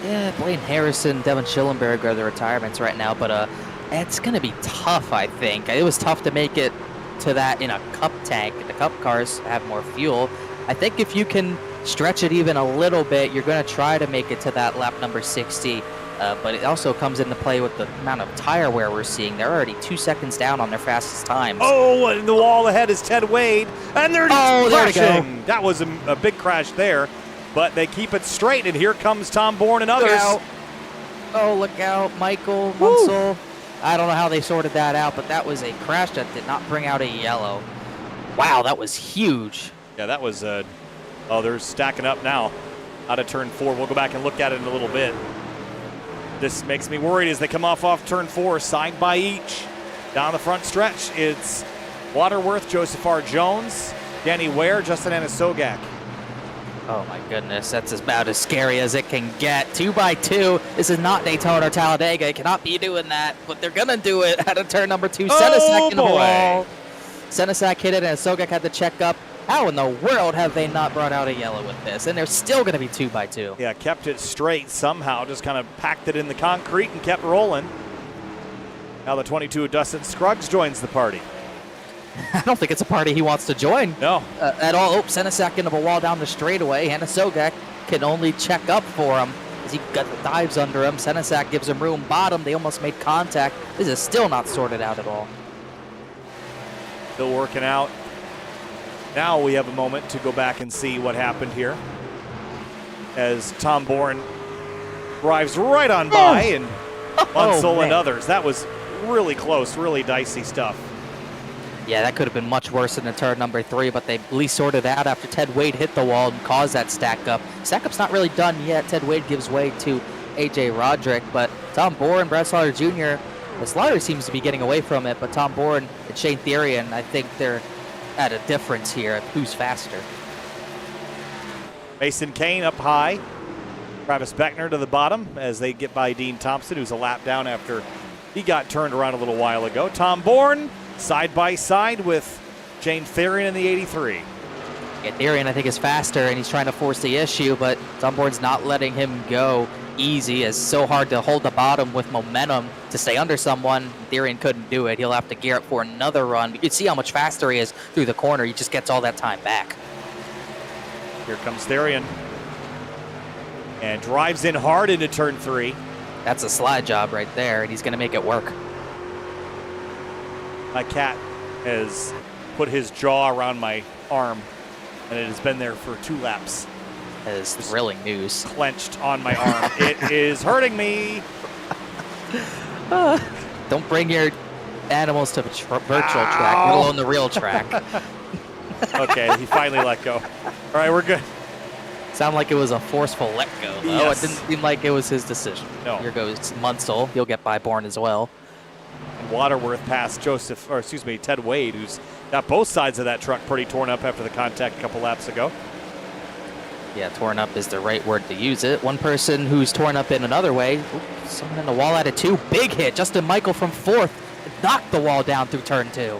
Yeah, Blaine Harrison, Devin Schillenberg are the retirements right now, but it's going to be tough, I think. It was tough to make it to that in a cup tank. The cup cars have more fuel. I think if you can stretch it even a little bit, you're going to try to make it to that lap number 60. But it also comes into play with the amount of tire wear we're seeing. They're already 2 seconds down on their fastest times. Oh, and the wall ahead is Ted Wade, and they're crashing. That was a big crash there, but they keep it straight, and here comes Tom Bourne and others. Look out, Michael Munsell. I don't know how they sorted that out, but that was a crash that did not bring out a yellow. Wow, that was huge. Yeah, that was they're stacking up now out of turn 4. We'll go back and look at it in a little bit. This makes me worried as they come off turn 4, side by each. Down the front stretch, it's Waterworth, Joseph R. Jones, Danny Ware, Justin Anasogak. Oh my goodness, that's about as scary as it can get. 2x2. This is not Daytona or Talladega. They cannot be doing that, but they're gonna do it out of turn number 2. Senesak in the wall. Senesak hit it, and Sogek had to check up. How in the world have they not brought out a yellow with this? And they're still gonna be 2x2. Yeah, kept it straight somehow. Just kind of packed it in the concrete and kept rolling. Now the 22 of Dustin Scruggs joins the party. I don't think it's a party he wants to join. No. At all. Oh, Senesak into a wall down the straightaway. Hannah Sogek can only check up for him as he dives under him. Senesak gives him room bottom. They almost made contact. This is still not sorted out at all. Still working out. Now we have a moment to go back and see what happened here as Tom Bourne drives right on by and Munsell and others. That was really close, really dicey stuff. Yeah, that could have been much worse than the turn number 3, but they at least sorted it out after Ted Wade hit the wall and caused that stack up. Stack up's not really done yet. Ted Wade gives way to A.J. Roderick, but Tom Bourne, Brad Slaughter Jr., the Slaughter seems to be getting away from it, but Tom Bourne and Shane Therian, I think they're at a difference here of who's faster. Mason Kane up high. Travis Beckner to the bottom as they get by Dean Thompson, who's a lap down after he got turned around a little while ago. Tom Bourne side by side with Shane Therian in the 83. Yeah, Therian, I think, is faster, and he's trying to force the issue, but Tom Bourne's not letting him go easy. It's so hard to hold the bottom with momentum to stay under someone. Therian couldn't do it. He'll have to gear up for another run. You can see how much faster he is through the corner. He just gets all that time back. Here comes Therian. And drives in hard into turn 3. That's a slide job right there, and he's going to make it work. My cat has put his jaw around my arm, and it has been there for 2 laps. That is thrilling news. Clenched on my arm. It is hurting me. Don't bring your animals to the virtual track, let alone the real track. Okay, he finally let go. All right, we're good. Sounded like it was a forceful let go. Yes. Oh, it didn't seem like it was his decision. No. Here goes Munsell. He'll get by Bourne as well. Waterworth passed Ted Wade, who's got both sides of that truck pretty torn up after the contact a couple laps ago. Yeah, torn up is the right word to use it. One person who's torn up in another way. Ooh, someone in the wall out of 2. Big hit. Justin Michael from 4th. Knocked the wall down through turn 2.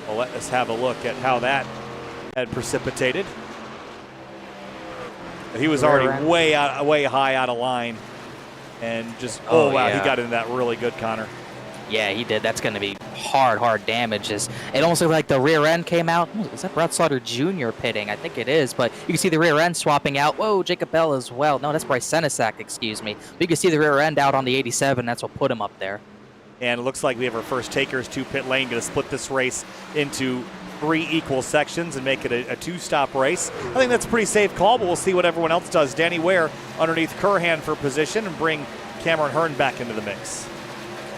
Well, let us have a look at how that had precipitated. He was already way high out of line. And just, wow, yeah. He got into that really good, Connor. Yeah, he did. That's going to be hard damage. It almost looked like the rear end came out. Is that Brad Slaughter Jr. pitting? I think it is, but you can see the rear end swapping out. Whoa, Jacob Bell as well. No, that's Bryce Senesak, excuse me. But you can see the rear end out on the 87. That's what put him up there. And it looks like we have our first takers to pit lane. Going to split this race into 3 equal sections and make it a 2-stop race. I think that's a pretty safe call, but we'll see what everyone else does. Danny Ware underneath Curhan for position and bring Cameron Hearn back into the mix.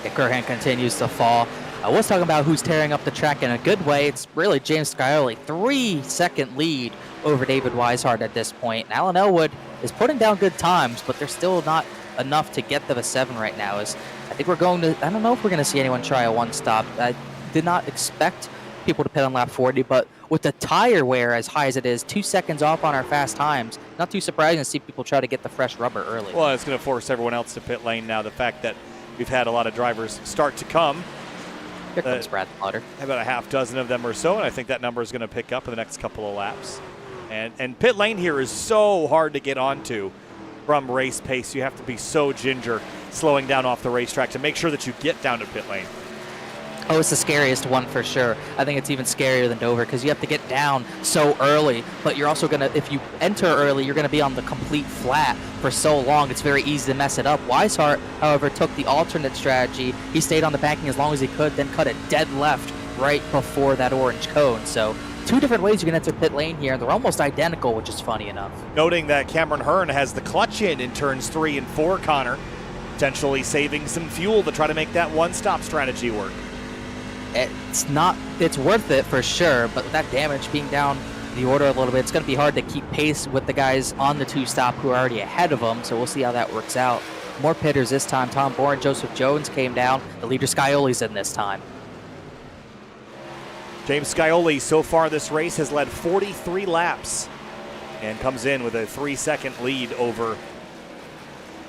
Yeah, Curhan continues to fall. I was talking about who's tearing up the track in a good way. It's really James Scioli. 3-second lead over David Weishart at this point. And Alan Elwood is putting down good times, but they're still not enough to get to the 7 right now. I think we're going to, I don't know if we're going to see anyone try a 1-stop. I did not expect people to pit on lap 40, but with the tire wear as high as it is, 2 seconds off on our fast times, not too surprising to see people try to get the fresh rubber early. Well, it's going to force everyone else to pit lane now. The fact that we've had a lot of drivers start to come. Here comes Brad Slaughter. About a half dozen of them or so, and I think that number is going to pick up in the next couple of laps. And pit lane here is so hard to get onto from race pace. You have to be so ginger slowing down off the racetrack to make sure that you get down to pit lane. Oh, it's the scariest one for sure. I think it's even scarier than Dover because you have to get down so early, but you're also going to, if you enter early, you're going to be on the complete flat for so long. It's very easy to mess it up. Weishart, however, took the alternate strategy. He stayed on the banking as long as he could, then cut it dead left right before that orange cone. So 2 different ways you can enter pit lane here, and they're almost identical, which is funny enough. Noting that Cameron Hearn has the clutch in turns 3 and 4, Connor, potentially saving some fuel to try to make that 1-stop strategy work. It's worth it for sure, but with that damage being down the order a little bit, it's going to be hard to keep pace with the guys on the 2-stop who are already ahead of them, so we'll see how that works out. More pitters this time. Tom Bourne, Joseph Jones came down. The leader Scioli's in this time. James Scioli so far this race has led 43 laps. and comes in with a 3-second lead over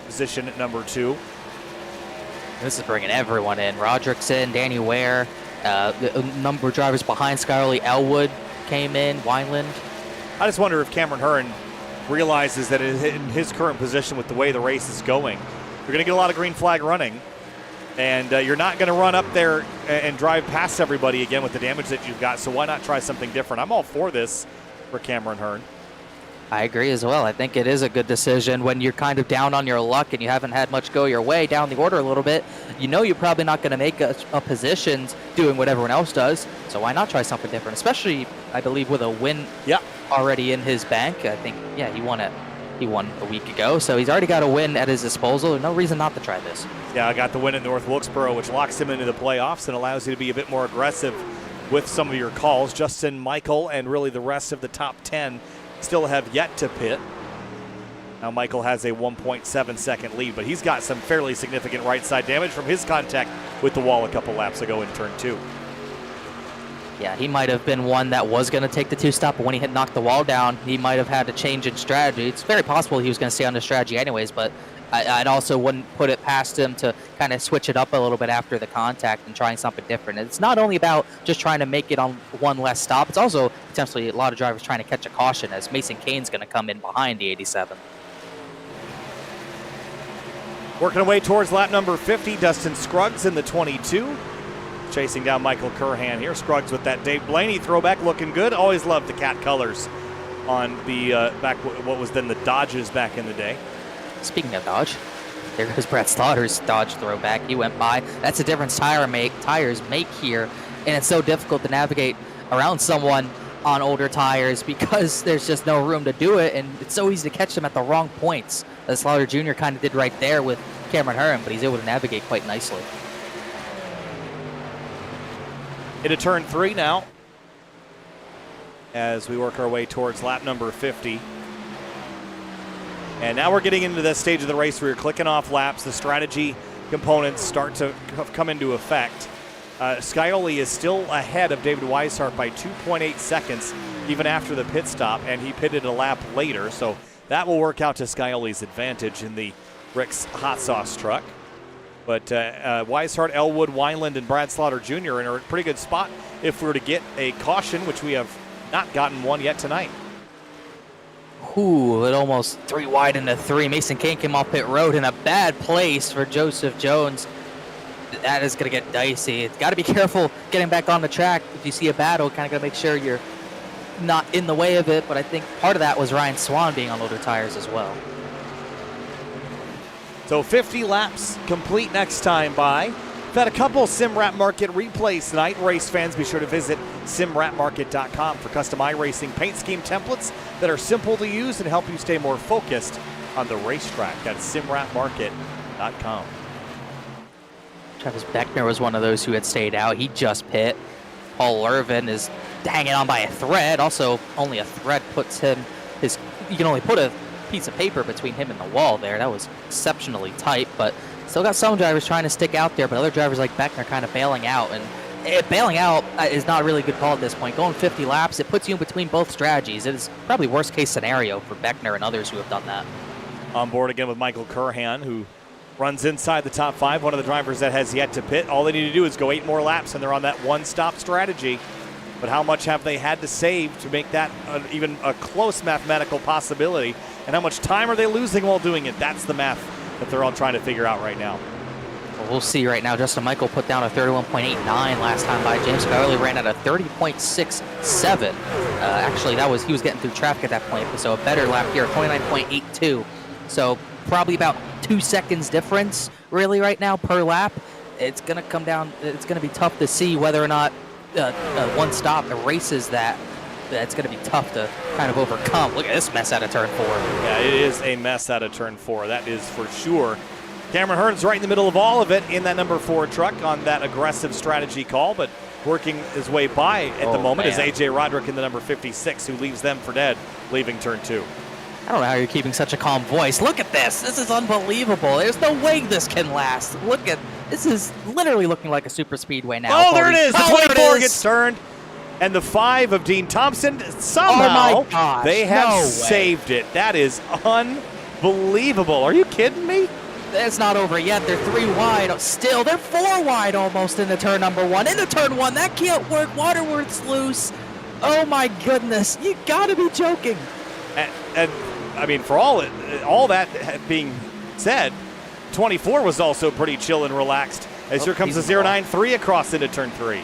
position at number 2. This is bringing everyone in. Roderick's in, Danny Ware, a number of drivers behind Skylerly. Elwood came in, Wineland. I just wonder if Cameron Hearn realizes that in his current position with the way the race is going, you're going to get a lot of green flag running, and you're not going to run up there and drive past everybody again with the damage that you've got, so why not try something different? I'm all for this for Cameron Hearn. I agree as well. I think it is a good decision when you're kind of down on your luck and you haven't had much go your way down the order a little bit. You know you're probably not going to make a positions doing what everyone else does, so why not try something different? Especially, I believe, with a win already in his bank. I think, yeah, he won a week ago, so he's already got a win at his disposal. There's no reason not to try this. Yeah, I got the win at North Wilkesboro, which locks him into the playoffs and allows you to be a bit more aggressive with some of your calls. Justin, Michael, and really the rest of the top 10 still have yet to pit. Now Michael has a 1.7 second lead, but he's got some fairly significant right side damage from his contact with the wall a couple laps ago in turn 2. Yeah, he might have been one that was going to take the 2-stop, but when he had knocked the wall down, he might have had a change in strategy. It's very possible he was going to stay on the strategy anyways, but I'd also wouldn't put it past him to kind of switch it up a little bit after the contact and trying something different. It's not only about just trying to make it on one less stop, it's also potentially a lot of drivers trying to catch a caution as Mason Kane's going to come in behind the 87. Working away towards lap number 50, Dustin Scruggs in the 22. Chasing down Michael Curhan here. Scruggs with that Dave Blaney throwback looking good. Always loved the cat colors on the what was then the Dodges back in the day. Speaking of Dodge, there goes Brett Slaughter's Dodge throwback. He went by. That's the difference tires make here, and it's so difficult to navigate around someone on older tires because there's just no room to do it, and it's so easy to catch them at the wrong points, as Slaughter Jr. kind of did right there with Cameron Hearn, but he's able to navigate quite nicely. Into turn 3 now as we work our way towards lap number 50. And now we're getting into the stage of the race where you're clicking off laps. The strategy components start to come into effect. Scioli is still ahead of David Weishart by 2.8 seconds even after the pit stop, and he pitted a lap later. So that will work out to Scioli's advantage in the Rick's Hot Sauce truck. But Weishart, Elwood, Wineland, and Brad Slaughter Jr. are in a pretty good spot if we were to get a caution, which we have not gotten one yet tonight. Ooh, it almost 3 wide into 3. Mason Kane came off pit road in a bad place for Joseph Jones. That is going to get dicey. It's got to be careful getting back on the track. If you see a battle, kind of got to make sure you're not in the way of it. But I think part of that was Ryan Swan being on older tires as well. So 50 laps complete next time by. We've had a couple SimRap Market replays tonight. Race fans, be sure to visit simrapmarket.com for custom iRacing paint scheme templates that are simple to use and help you stay more focused on the racetrack. That's simrapmarket.com. Travis Beckner was one of those who had stayed out. He just pit. Paul Irvin is hanging on by a thread. Also, only a thread puts him you can only put a piece of paper between him and the wall there. That was exceptionally tight, but still got some drivers trying to stick out there, but other drivers like Beckner kind of bailing out. And bailing out is not a really good call at this point. Going 50 laps, it puts you in between both strategies. It is probably worst case scenario for Beckner and others who have done that. On board again with Michael Curhan, who runs inside the top 5, one of the drivers that has yet to pit. All they need to do is go 8 more laps, and they're on that one-stop strategy. But how much have they had to save to make that even a close mathematical possibility? And how much time are they losing while doing it? That's the math that they're all trying to figure out right now. Well, we'll see right now. Justin Michael put down a 31.89 last time by. James Scarley ran at a 30.67. Actually, he was getting through traffic at that point, so a better lap here, 29.82. So probably about 2 seconds difference really right now per lap. It's going to come down. It's going to be tough to see whether or not one stop erases that. It's going to be tough to kind of overcome. Look at this mess out of turn 4. Yeah, it is a mess out of turn 4. That is for sure. Cameron Hearn's right in the middle of all of it in that number 4 truck on that aggressive strategy call, but working his way by at the moment is AJ Roderick in the number 56, who leaves them for dead, leaving turn 2. I don't know how you're keeping such a calm voice. Look at this. This is unbelievable. There's no way this can last. This is literally looking like a super speedway now. Oh, there it is. The 24 gets turned. And the 5 of Dean Thompson, somehow Oh my gosh, they have no way. saved it. That is unbelievable. Are you kidding me? It's not over yet. They're 3 wide. Still, they're 4 wide almost into turn number 1. Into turn 1, that can't work. Waterworth's loose. Oh my goodness, you gotta be joking. And I mean, for all that being said, 24 was also pretty chill and relaxed. As here comes the 093 across into turn 3.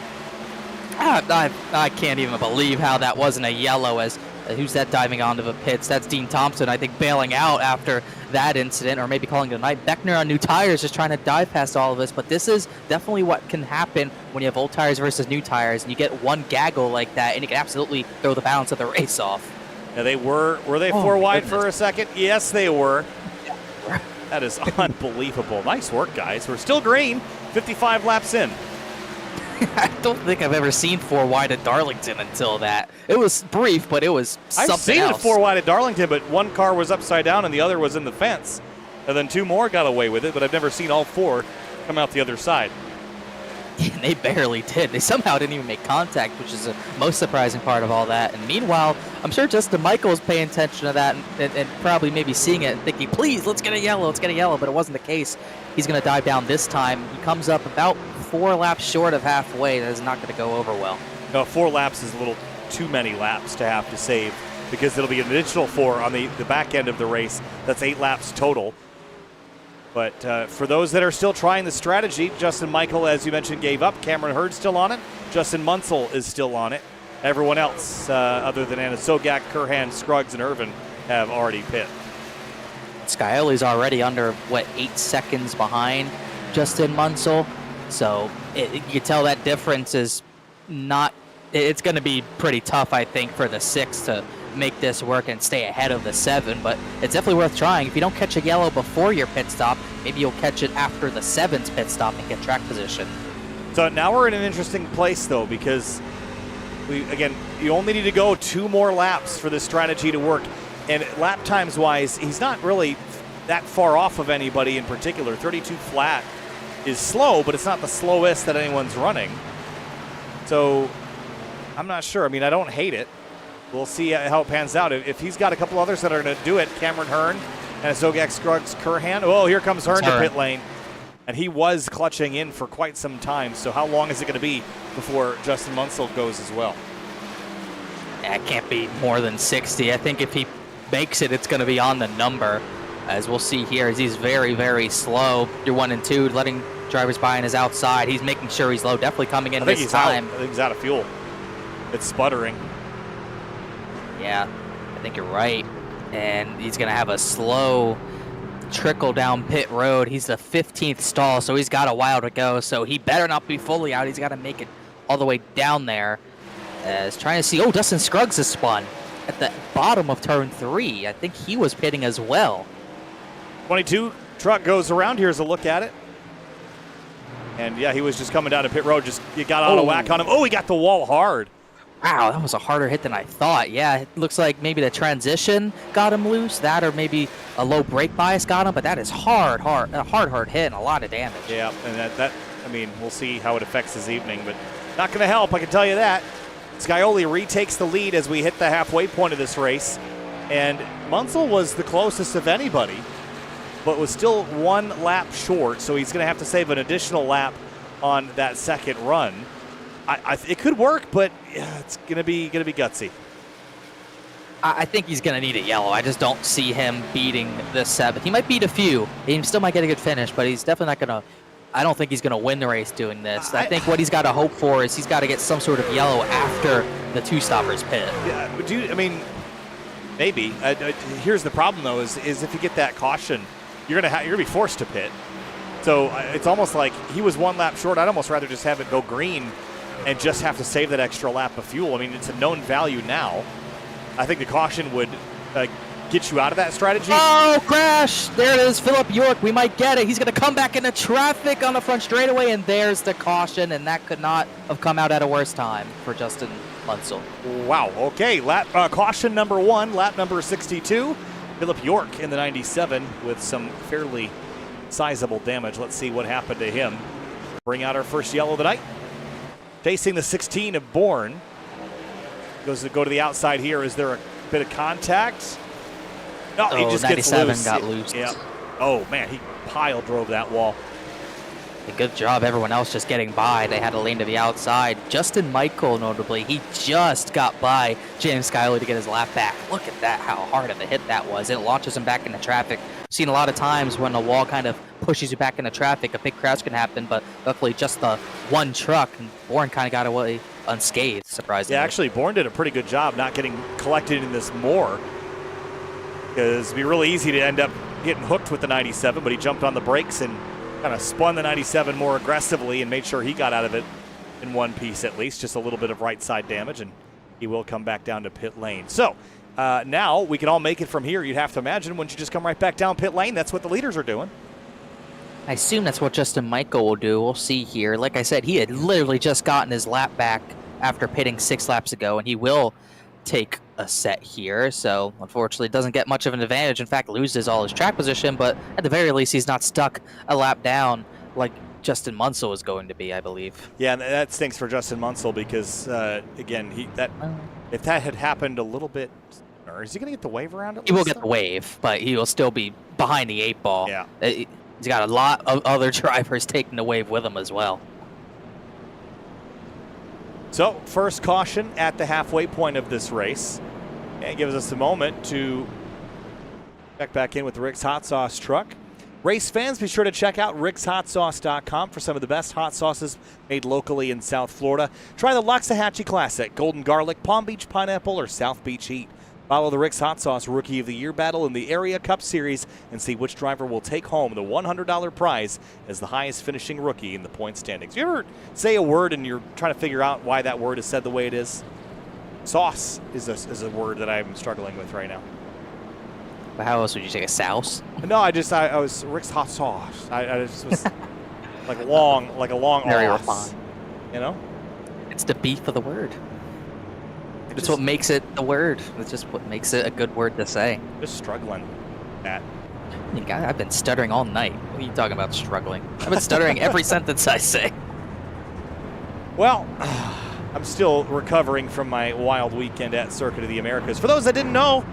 I can't even believe how that wasn't a yellow. As who's that diving onto the pits? That's Dean Thompson, I think, bailing out after that incident, or maybe calling it a night. Beckner on new tires, just trying to dive past all of this. But this is definitely what can happen when you have old tires versus new tires, and you get one gaggle like that, and you can absolutely throw the balance of the race off. Now they were they 4 wide for a second? Yes, they were. Yeah. That is unbelievable. Nice work, guys. We're still green, 55 laps in. I don't think I've ever seen 4 wide at Darlington until that. It was brief, but it was something I've seen else. it 4 wide at Darlington, but one car was upside down and the other was in the fence. And then 2 more got away with it, but I've never seen all 4 come out the other side. And they barely did. They somehow didn't even make contact, which is the most surprising part of all that. And meanwhile, I'm sure Justin Michael's paying attention to that and probably maybe seeing it and thinking, please, let's get a yellow, but it wasn't the case. He's going to dive down this time. He comes up about 4 laps short of halfway. That is not going to go over well. No, 4 laps is a little too many laps to have to save, because it'll be an additional 4 on the back end of the race. That's 8 laps total. But for those that are still trying the strategy, Justin Michael, as you mentioned, gave up. Cameron Hurd's still on it. Justin Munsell is still on it. Everyone else, other than Anna Sogak, Kurhan, Scruggs, and Irvin, have already pit. Scioli's already under, 8 seconds behind Justin Munsell. So you can tell that difference is not – it's going to be pretty tough, I think, for the 6 to make this work and stay ahead of the 7. But it's definitely worth trying. If you don't catch a yellow before your pit stop, maybe you'll catch it after the 7's pit stop and get track position. So now we're in an interesting place, though, because, you only need to go 2 more laps for this strategy to work. And lap times-wise, he's not really that far off of anybody in particular. 32 flat is slow, but it's not the slowest that anyone's running. So I'm not sure. I mean, I don't hate it. We'll see how it pans out. If he's got a couple others that are going to do it, Cameron Hearn and Zogak, Scruggs, Kurhan. Oh, here comes Hearn to pit lane. And he was clutching in for quite some time. So how long is it going to be before Justin Munsell goes as well? It can't be more than 60. I think if he makes it, it's going to be on the number. As we'll see here, as he's very, very slow. You're 1 and 2, letting drivers by on his outside. He's making sure he's low, definitely coming in this time. I think he's out of fuel. It's sputtering. Yeah, I think you're right. And he's going to have a slow trickle down pit road. He's the 15th stall, so he's got a while to go. So he better not be fully out. He's got to make it all the way down there. As trying to see, Dustin Scruggs has spun at the bottom of turn 3. I think he was pitting as well. 22 truck goes around. Here's a look at it. And yeah, he was just coming down to pit road. You got on a whack on him. Oh, he got the wall hard. Wow, that was a harder hit than I thought. Yeah, it looks like maybe the transition got him loose. That or maybe a low brake bias got him. But that is a hard hit and a lot of damage. Yeah, and I mean, we'll see how it affects his evening. But not going to help, I can tell you that. Scioli retakes the lead as we hit the halfway point of this race. And Munsell was the closest of anybody, but was still 1 lap short, so he's going to have to save an additional lap on that second run. It could work, but it's going to be gutsy. I think he's going to need a yellow. I just don't see him beating the 7. He might beat a few. He still might get a good finish, but he's definitely not going to. I don't think he's going to win the race doing this. I think what he's got to hope for is he's got to get some sort of yellow after the 2 stoppers pit. Yeah, I mean, maybe. Here's the problem, though, is if you get that caution, you're gonna be forced to pit. So it's almost like he was 1 lap short. I'd almost rather just have it go green and just have to save that extra lap of fuel. I mean, it's a known value now. I think the caution would get you out of that strategy. Oh, crash! There it is, Philip York. We might get it. He's going to come back into traffic on the front straightaway, and there's the caution, and that could not have come out at a worse time for Justin Munsell. Wow, okay. Caution number 1, lap number 62. Philip York in the 97 with some fairly sizable damage. Let's see what happened to him. Bring out our first yellow of the night. Facing the 16 of Bourne. Goes to go to the outside here. Is there a bit of contact? No, he just gets 97 loose. got loose. Yeah. Oh, man, he pile drove that wall. A good job. Everyone else just getting by. They had a lane to the outside. Justin Michael, notably, he just got by James Schuyler to get his lap back. Look at that, how hard of a hit that was. It launches him back into traffic. Seen a lot of times when a wall kind of pushes you back into traffic, a big crash can happen, but luckily just the one truck, and Bourne kind of got away unscathed, surprisingly. Yeah, actually, Bourne did a pretty good job not getting collected in this more, because it'd be really easy to end up getting hooked with the 97, but he jumped on the brakes and kind of spun the 97 more aggressively and made sure he got out of it in one piece at least, just a little bit of right side damage, and he will come back down to pit lane. So now we can all make it from here. You'd have to imagine, wouldn't you just come right back down pit lane? That's what the leaders are doing. I assume that's what Justin Michael will do. We'll see here. Like I said, he had literally just gotten his lap back after pitting 6 laps ago, and he will take a set here. So unfortunately, doesn't get much of an advantage. In fact, loses all his track position, but at the very least, he's not stuck a lap down like Justin Munsell is going to be, I believe. Yeah, and that stinks for Justin Munsell because, again, if that had happened a little bit sooner, is he going to get the wave around it? He will get the wave, but he will still be behind the 8 ball. Yeah. He's got a lot of other drivers taking the wave with him as well. So, first caution at the halfway point of this race. And it gives us a moment to check back in with the Rick's Hot Sauce truck. Race fans, be sure to check out rickshotsauce.com for some of the best hot sauces made locally in South Florida. Try the Loxahatchee Classic, Golden Garlic, Palm Beach Pineapple, or South Beach Heat. Follow the Rick's Hot Sauce Rookie of the Year battle in the Area Cup Series and see which driver will take home the $100 prize as the highest finishing rookie in the point standings. You ever say a word and you're trying to figure out why that word is said the way it is? Sauce is a word that I'm struggling with right now. But how else would you say a souse? No, I was Rick's Hot Sauce. I just was like a long Very off, refined. you know? It's the beef of the word. That's what makes it the word. It's just what makes it a good word to say. Just struggling with that. I've been stuttering all night. What are you talking about struggling? I've been stuttering every sentence I say. Well, I'm still recovering from my wild weekend at Circuit of the Americas. For those that didn't know,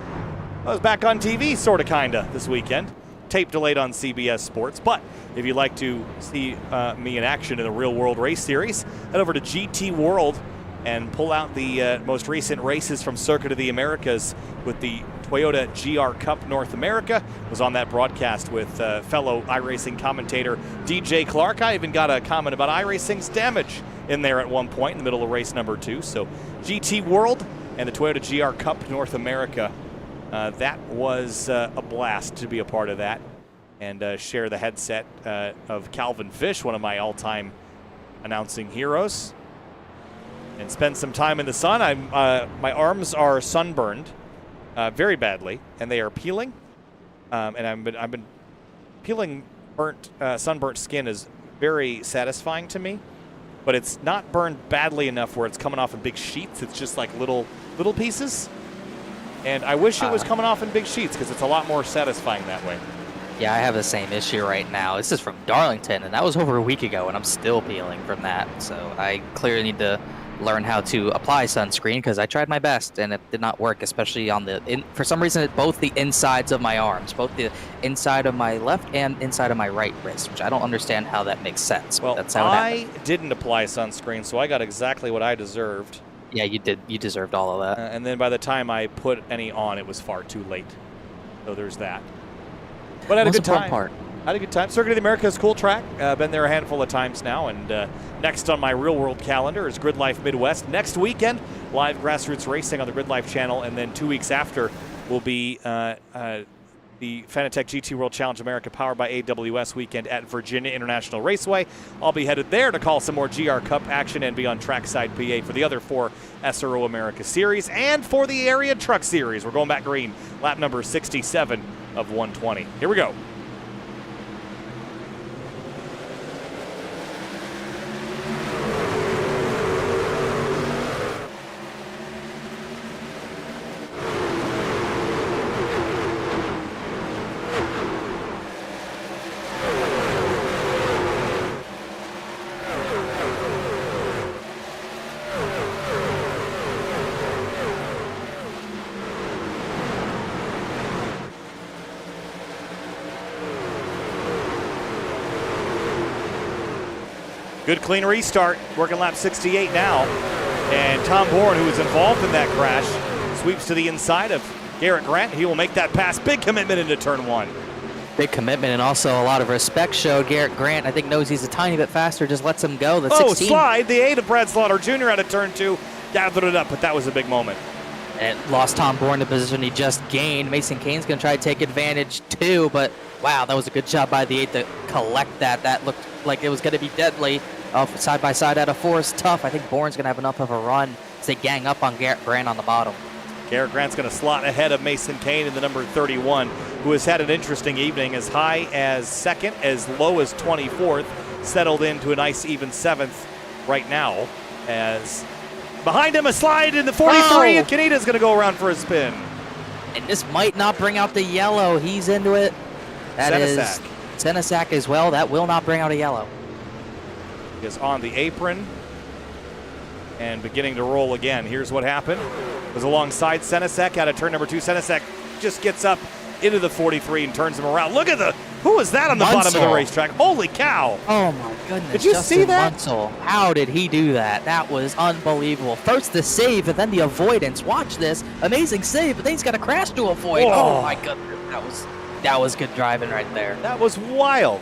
I was back on TV, sort of, kind of, this weekend. Tape delayed on CBS Sports. But if you'd like to see me in action in a real-world race series, head over to GT World and pull out the most recent races from Circuit of the Americas with the Toyota GR Cup North America. Was on that broadcast with fellow iRacing commentator DJ Clark. I even got a comment about iRacing's damage in there at one point in the middle of race number 2. So GT World and the Toyota GR Cup North America. That was a blast to be a part of that and share the headset of Calvin Fish, one of my all-time announcing heroes, and spend some time in the sun. My arms are sunburned very badly, and they are peeling. And I've been peeling sunburnt skin is very satisfying to me, but it's not burned badly enough where it's coming off in big sheets. It's just like little pieces. And I wish it was coming off in big sheets because it's a lot more satisfying that way. Yeah, I have the same issue right now. This is from Darlington, and that was over a week ago, and I'm still peeling from that. So I clearly need to learn how to apply sunscreen because I tried my best, and it did not work, especially on for some reason, both the insides of my arms, both the inside of my left and inside of my right wrist, which I don't understand how that makes sense. Well, that's how it happened. I didn't apply sunscreen, so I got exactly what I deserved. Yeah, you did. You deserved all of that. And then by the time I put any on, it was far too late. So there's that. But I had a good time. I had a good time. Circuit of the Americas, cool track. Been there a handful of times now. And next on my real-world calendar is Grid Life Midwest. Next weekend, live grassroots racing on the Grid Life channel. And then 2 weeks after will be the Fanatec GT World Challenge America powered by AWS weekend at Virginia International Raceway. I'll be headed there to call some more GR Cup action and be on trackside PA for the other 4 SRO America Series and for the Area Truck Series. We're going back green, lap number 67 of 120. Here we go. Good clean restart, working lap 68 now. And Tom Bourne, who was involved in that crash, sweeps to the inside of Garrett Grant. He will make that pass. Big commitment into turn 1. Big commitment and also a lot of respect showed. Garrett Grant, I think, knows he's a tiny bit faster, just lets him go. The 16. Slide. The 8 of Brad Slaughter Jr. out of turn 2. Gathered it up, but that was a big moment. And it lost Tom Bourne the position he just gained. Mason Kane's going to try to take advantage too, but wow, that was a good job by the 8 to collect that. That looked like it was going to be deadly. Side by side out of 4 is tough. I think Bourne's going to have enough of a run as they gang up on Garrett Grant on the bottom. Garrett Grant's going to slot ahead of Mason Kane in the number 31, who has had an interesting evening, as high as 2nd, as low as 24th, settled into a nice even 7th right now. As behind him, a slide in the 43, and Kanita's going to go around for a spin. And this might not bring out the yellow. He's into it. That is Senesac as well. That will not bring out a yellow. He is on the apron and beginning to roll again. Here's what happened. It was alongside Senesac out of turn number 2. Senesac just gets up into the 43 and turns him around. Look at who was that on the bottom of the racetrack? Holy cow. Oh my goodness. Did you see that? Munsell. How did he do that? That was unbelievable. First the save and then the avoidance. Watch this. Amazing save, but then he's got a crash to avoid. Whoa. Oh my goodness. That was good driving right there. That was wild.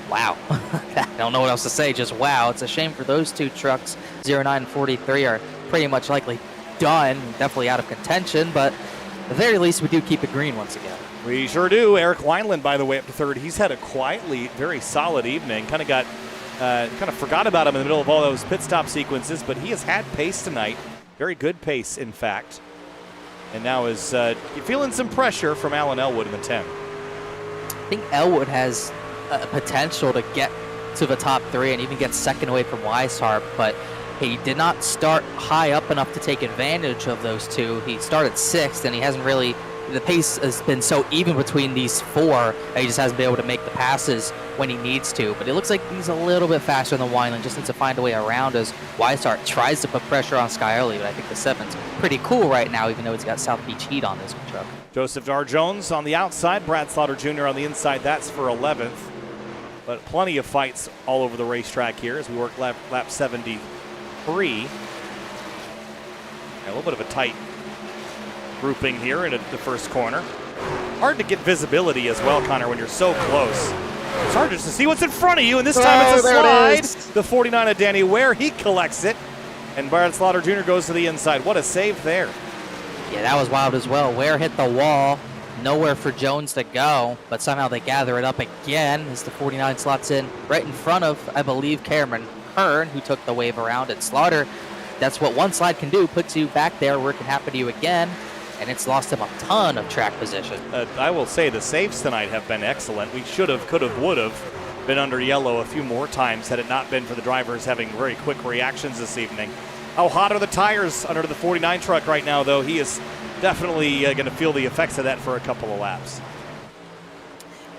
Wow. I don't know what else to say, just wow. It's a shame for those two trucks. 09 and 43 are pretty much likely done, definitely out of contention, but at the very least we do keep it green once again. We sure do. Eric Wineland, by the way, up to 3rd. He's had a quietly very solid evening. Kind of forgot about him in the middle of all those pit stop sequences, but he has had pace tonight. Very good pace, in fact. And now is feeling some pressure from Alan Elwood in the 10. I think Elwood has potential to get to the top 3 and even get 2nd away from Weishart, but he did not start high up enough to take advantage of those 2. He started 6th, and he hasn't really, the pace has been so even between these 4 that he just hasn't been able to make the passes when he needs to. But it looks like he's a little bit faster than Wineland, just needs to find a way around as Weishart tries to put pressure on Sky Early, but I think the 7's pretty cool right now, even though he's got South Beach heat on this truck. Joseph Dar Jones on the outside, Brad Slaughter Jr. on the inside. That's for 11th. But plenty of fights all over the racetrack here as we work lap 73. A little bit of a tight grouping here in the first corner. Hard to get visibility as well, Connor, when you're so close. It's hard just to see what's in front of you, and this time it's a slide. The 49 of Danny Ware, he collects it, and Brad Slaughter Jr. goes to the inside. What a save there. Yeah, that was wild as well. Ware hit the wall. Nowhere for Jones to go, but somehow they gather it up again as the 49 slots in right in front of, I believe, Cameron Hearn, who took the wave around at Slaughter. That's what one slide can do, puts you back there where it can happen to you again, and it's lost him a ton of track position. I will say the saves tonight have been excellent. We should have, could have, would have been under yellow a few more times had it not been for the drivers having very quick reactions this evening. How hot are the tires under the 49 truck right now, though? He is definitely going to feel the effects of that for a couple of laps.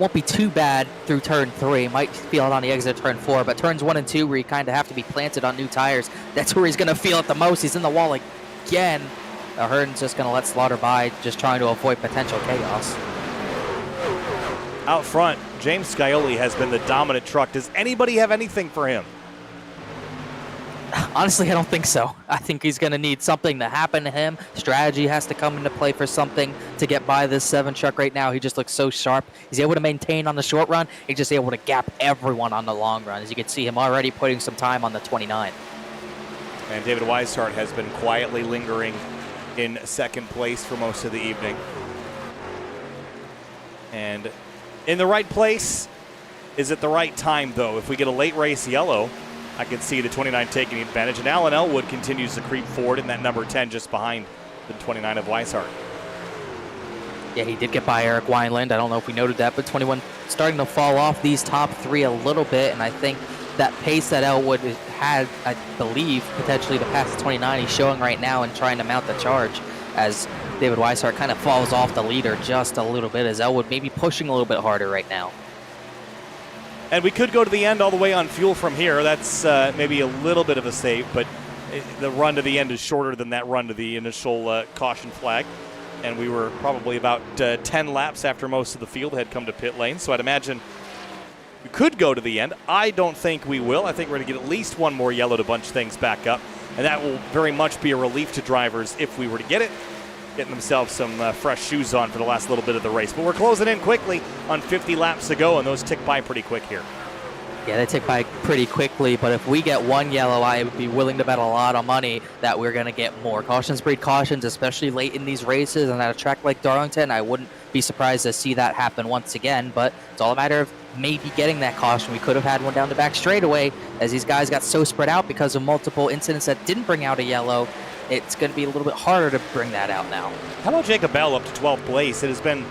Won't be too bad through turn 3. Might feel it on the exit of turn 4, but turns 1 and 2 where you kind of have to be planted on new tires, that's where he's going to feel it the most. He's in the wall again. Hearn's just going to let Slaughter by, just trying to avoid potential chaos. Out front, James Scioli has been the dominant truck. Does anybody have anything for him? Honestly, I don't think so. I think he's going to need something to happen to him. Strategy has to come into play for something to get by this 7 truck right now. He just looks so sharp. He's able to maintain on the short run. He's just able to gap everyone on the long run. As you can see him already putting some time on the 29. And David Weishart has been quietly lingering in 2nd place for most of the evening. And in the right place is at the right time, though. If we get a late race yellow, I can see the 29 taking advantage. And Alan Elwood continues to creep forward in that number 10 just behind the 29 of Weishart. Yeah, he did get by Eric Wineland. I don't know if we noted that, but 21 starting to fall off these top 3 a little bit. And I think that pace that Elwood had, I believe, potentially to pass the 29, he's showing right now and trying to mount the charge as David Weishart kind of falls off the leader just a little bit, as Elwood maybe pushing a little bit harder right now. And we could go to the end all the way on fuel from here. That's maybe a little bit of a save, but the run to the end is shorter than that run to the initial caution flag. And we were probably about 10 laps after most of the field had come to pit lane. So I'd imagine We could go to the end. I don't think we will. I think we're going to get at least one more yellow to bunch things back up, and that will very much be a relief to drivers if we were to get it, getting themselves some fresh shoes on for the last little bit of the race. But we're closing in quickly on 50 laps to go, and those tick by pretty quick here. Yeah, they tick by pretty quickly, but if we get one yellow, I would be willing to bet a lot of money that we're going to get more. Cautions breed cautions, especially late in these races, and at a track like Darlington, I wouldn't be surprised to see that happen once again, but it's all a matter of maybe getting that caution. We could have had one down the back straightaway, as these guys got so spread out because of multiple incidents that didn't bring out a yellow. It's going to be a little bit harder to bring that out now. How about Jacob Bell up to 12th place? It has been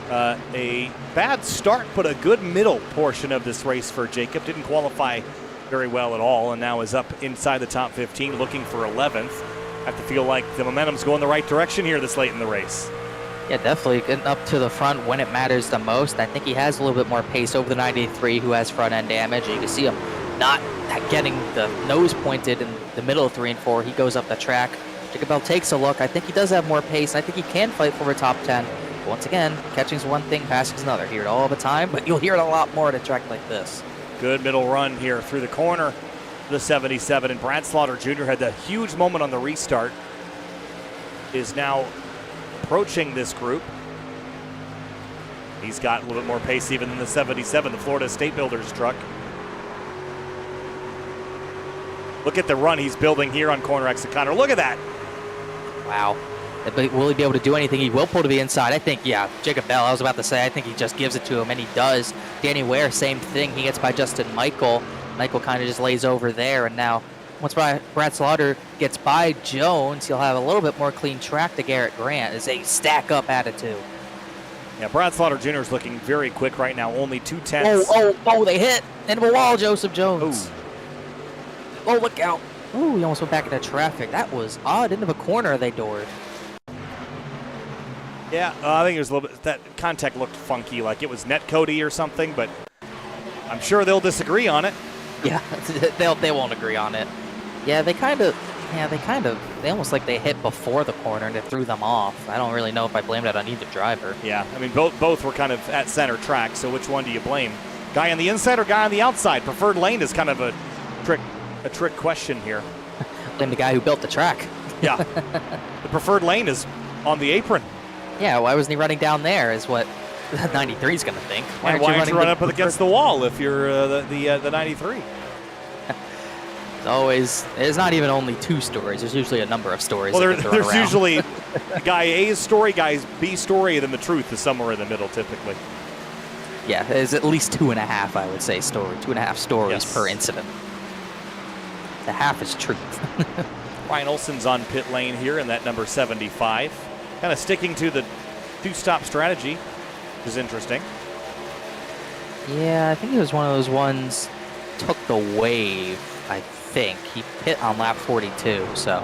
a bad start, but a good middle portion of this race for Jacob. Didn't qualify very well at all, and now is up inside the top 15, looking for 11th. I have to feel like the momentum's going the right direction here this late in the race. Yeah, definitely getting up to the front when it matters the most. I think he has a little bit more pace over the 93, who has front end damage. You can see him not getting the nose pointed in the middle of 3 and 4. He goes up the track. Jacob Bell takes a look. I think he does have more pace. I think he can fight for a top 10. But once again, catching's one thing, passing's another. Hear it all the time, but you'll hear it a lot more at a track like this. Good middle run here through the corner, the 77. And Brad Slaughter Jr. had the huge moment on the restart. Is now approaching this group. He's got a little bit more pace even than the 77, the Florida State Builders truck. Look at the run he's building here on corner exit Connor. Look at that. Wow. Will he be able to do anything? He will pull to the inside. I think, yeah, Jacob Bell, I was about to say, I think he just gives it to him, and he does. Danny Ware, same thing. He gets by Justin Michael. Michael kind of just lays over there, and now once Brad Slaughter gets by Jones, he'll have a little bit more clean track to Garrett Grant. It's a stack-up attitude. Yeah, Brad Slaughter Jr. is looking very quick right now, only 2/10. Oh, they hit into a wall, Joseph Jones. Ooh. Oh, look out. Oh, he almost went back into traffic. That was odd. Into the corner they doored. Yeah, I think it was a little bit, that contact looked funky, like it was net Cody or something, but I'm sure they'll disagree on it. Yeah, they won't agree on it. Yeah, they almost like they hit before the corner and it threw them off. I don't really know if I blame that on either driver. Yeah, I mean, both were kind of at center track, so which one do you blame? Guy on the inside or guy on the outside? Preferred lane is kind of a trick question here. Blame the guy who built the track. Yeah, the preferred lane is on the apron. Yeah, why wasn't he running down there is what the 93 is going to think. Why aren't you run up against the wall if you're the 93? There's not even only two stories. There's usually a number of stories. Well, there's usually guy A's story, guy B's story, and then the truth is somewhere in the middle typically. Yeah, there's at least 2.5, I would say, 2.5 stories per incident. The half is truth. Ryan Olson's on pit lane here in that number 75. Kind of sticking to the two-stop strategy, which is interesting. Yeah, I think it was one of those ones, took the wave, I think. He hit on lap 42, so